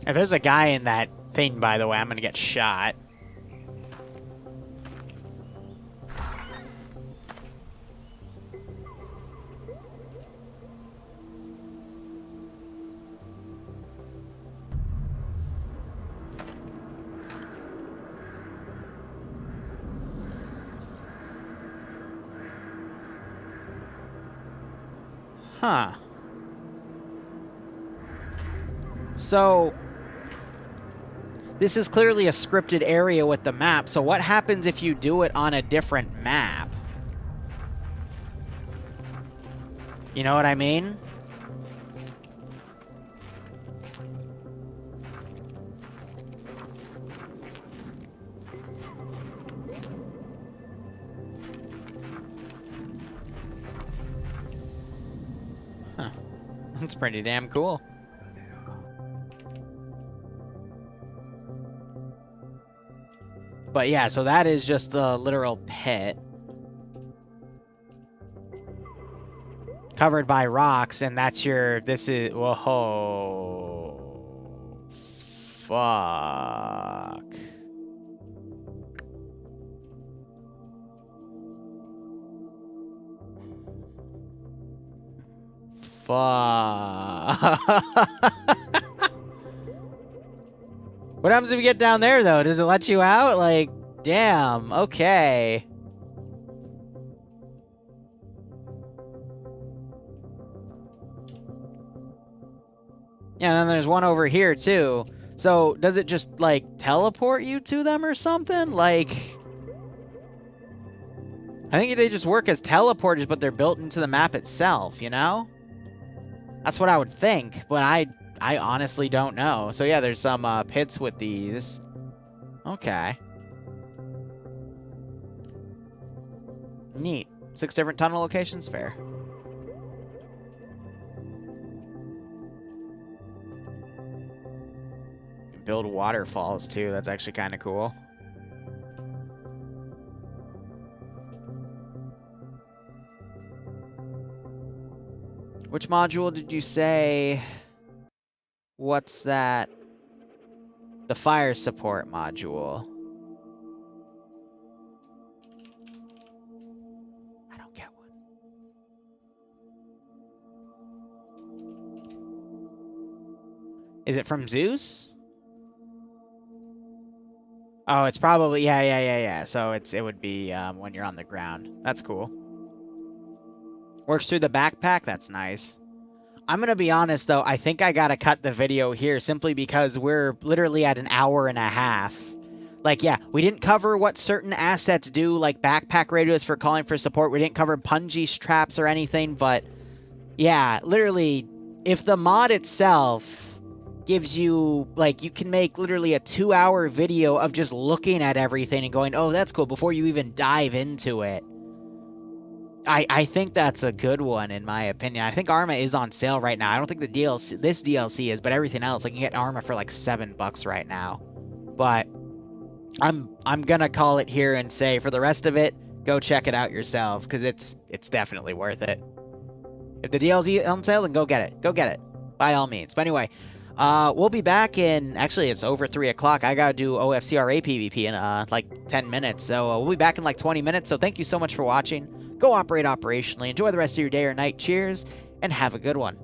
If there's a guy in that thing, by the way, I'm gonna get shot. Huh. So, this is clearly a scripted area with the map, so what happens if you do it on a different map? You know what I mean? Huh. That's pretty damn cool. But yeah, so that is just a literal pit. Covered by rocks, and that's your... This is... Whoa. Fuck. fuck? What happens if you get down there, though? Does it let you out? Like, damn, okay. Yeah, and then there's one over here, too. So, does it just, like, teleport you to them or something? Like, I think they just work as teleporters, but they're built into the map itself, you know? That's what I would think, but I honestly don't know. So, yeah, there's some pits with these. Okay. Neat. 6 different tunnel locations? Fair. Build waterfalls too. That's actually kind of cool. Which module did you say? What's that? The fire support module. I don't get one. Is it from Zeus? Oh, it's probably, yeah. So it would be when you're on the ground. That's cool. Works through the backpack? That's nice. I'm going to be honest, though. I think I got to cut the video here simply because we're literally at an hour and a half. Like, yeah, we didn't cover what certain assets do, like backpack radios for calling for support. We didn't cover punji traps or anything, but yeah, literally, if the mod itself gives you, like, you can make literally a 2-hour video of just looking at everything and going, oh, that's cool, before you even dive into it. I think that's a good one, in my opinion. I think Arma is on sale right now. I don't think the DLC, this DLC is, but everything else, like, you can get Arma for like $7 right now. But I'm gonna call it here and say, for the rest of it, go check it out yourselves, because it's definitely worth it. If the DLC is on sale, then go get it. Go get it, by all means. But anyway, we'll be back in, actually, it's over 3 o'clock. I gotta do OFCRA PvP in, like, 10 minutes. So, we'll be back in, like, 20 minutes. So, thank you so much for watching. Go operate operationally. Enjoy the rest of your day or night. Cheers, and have a good one.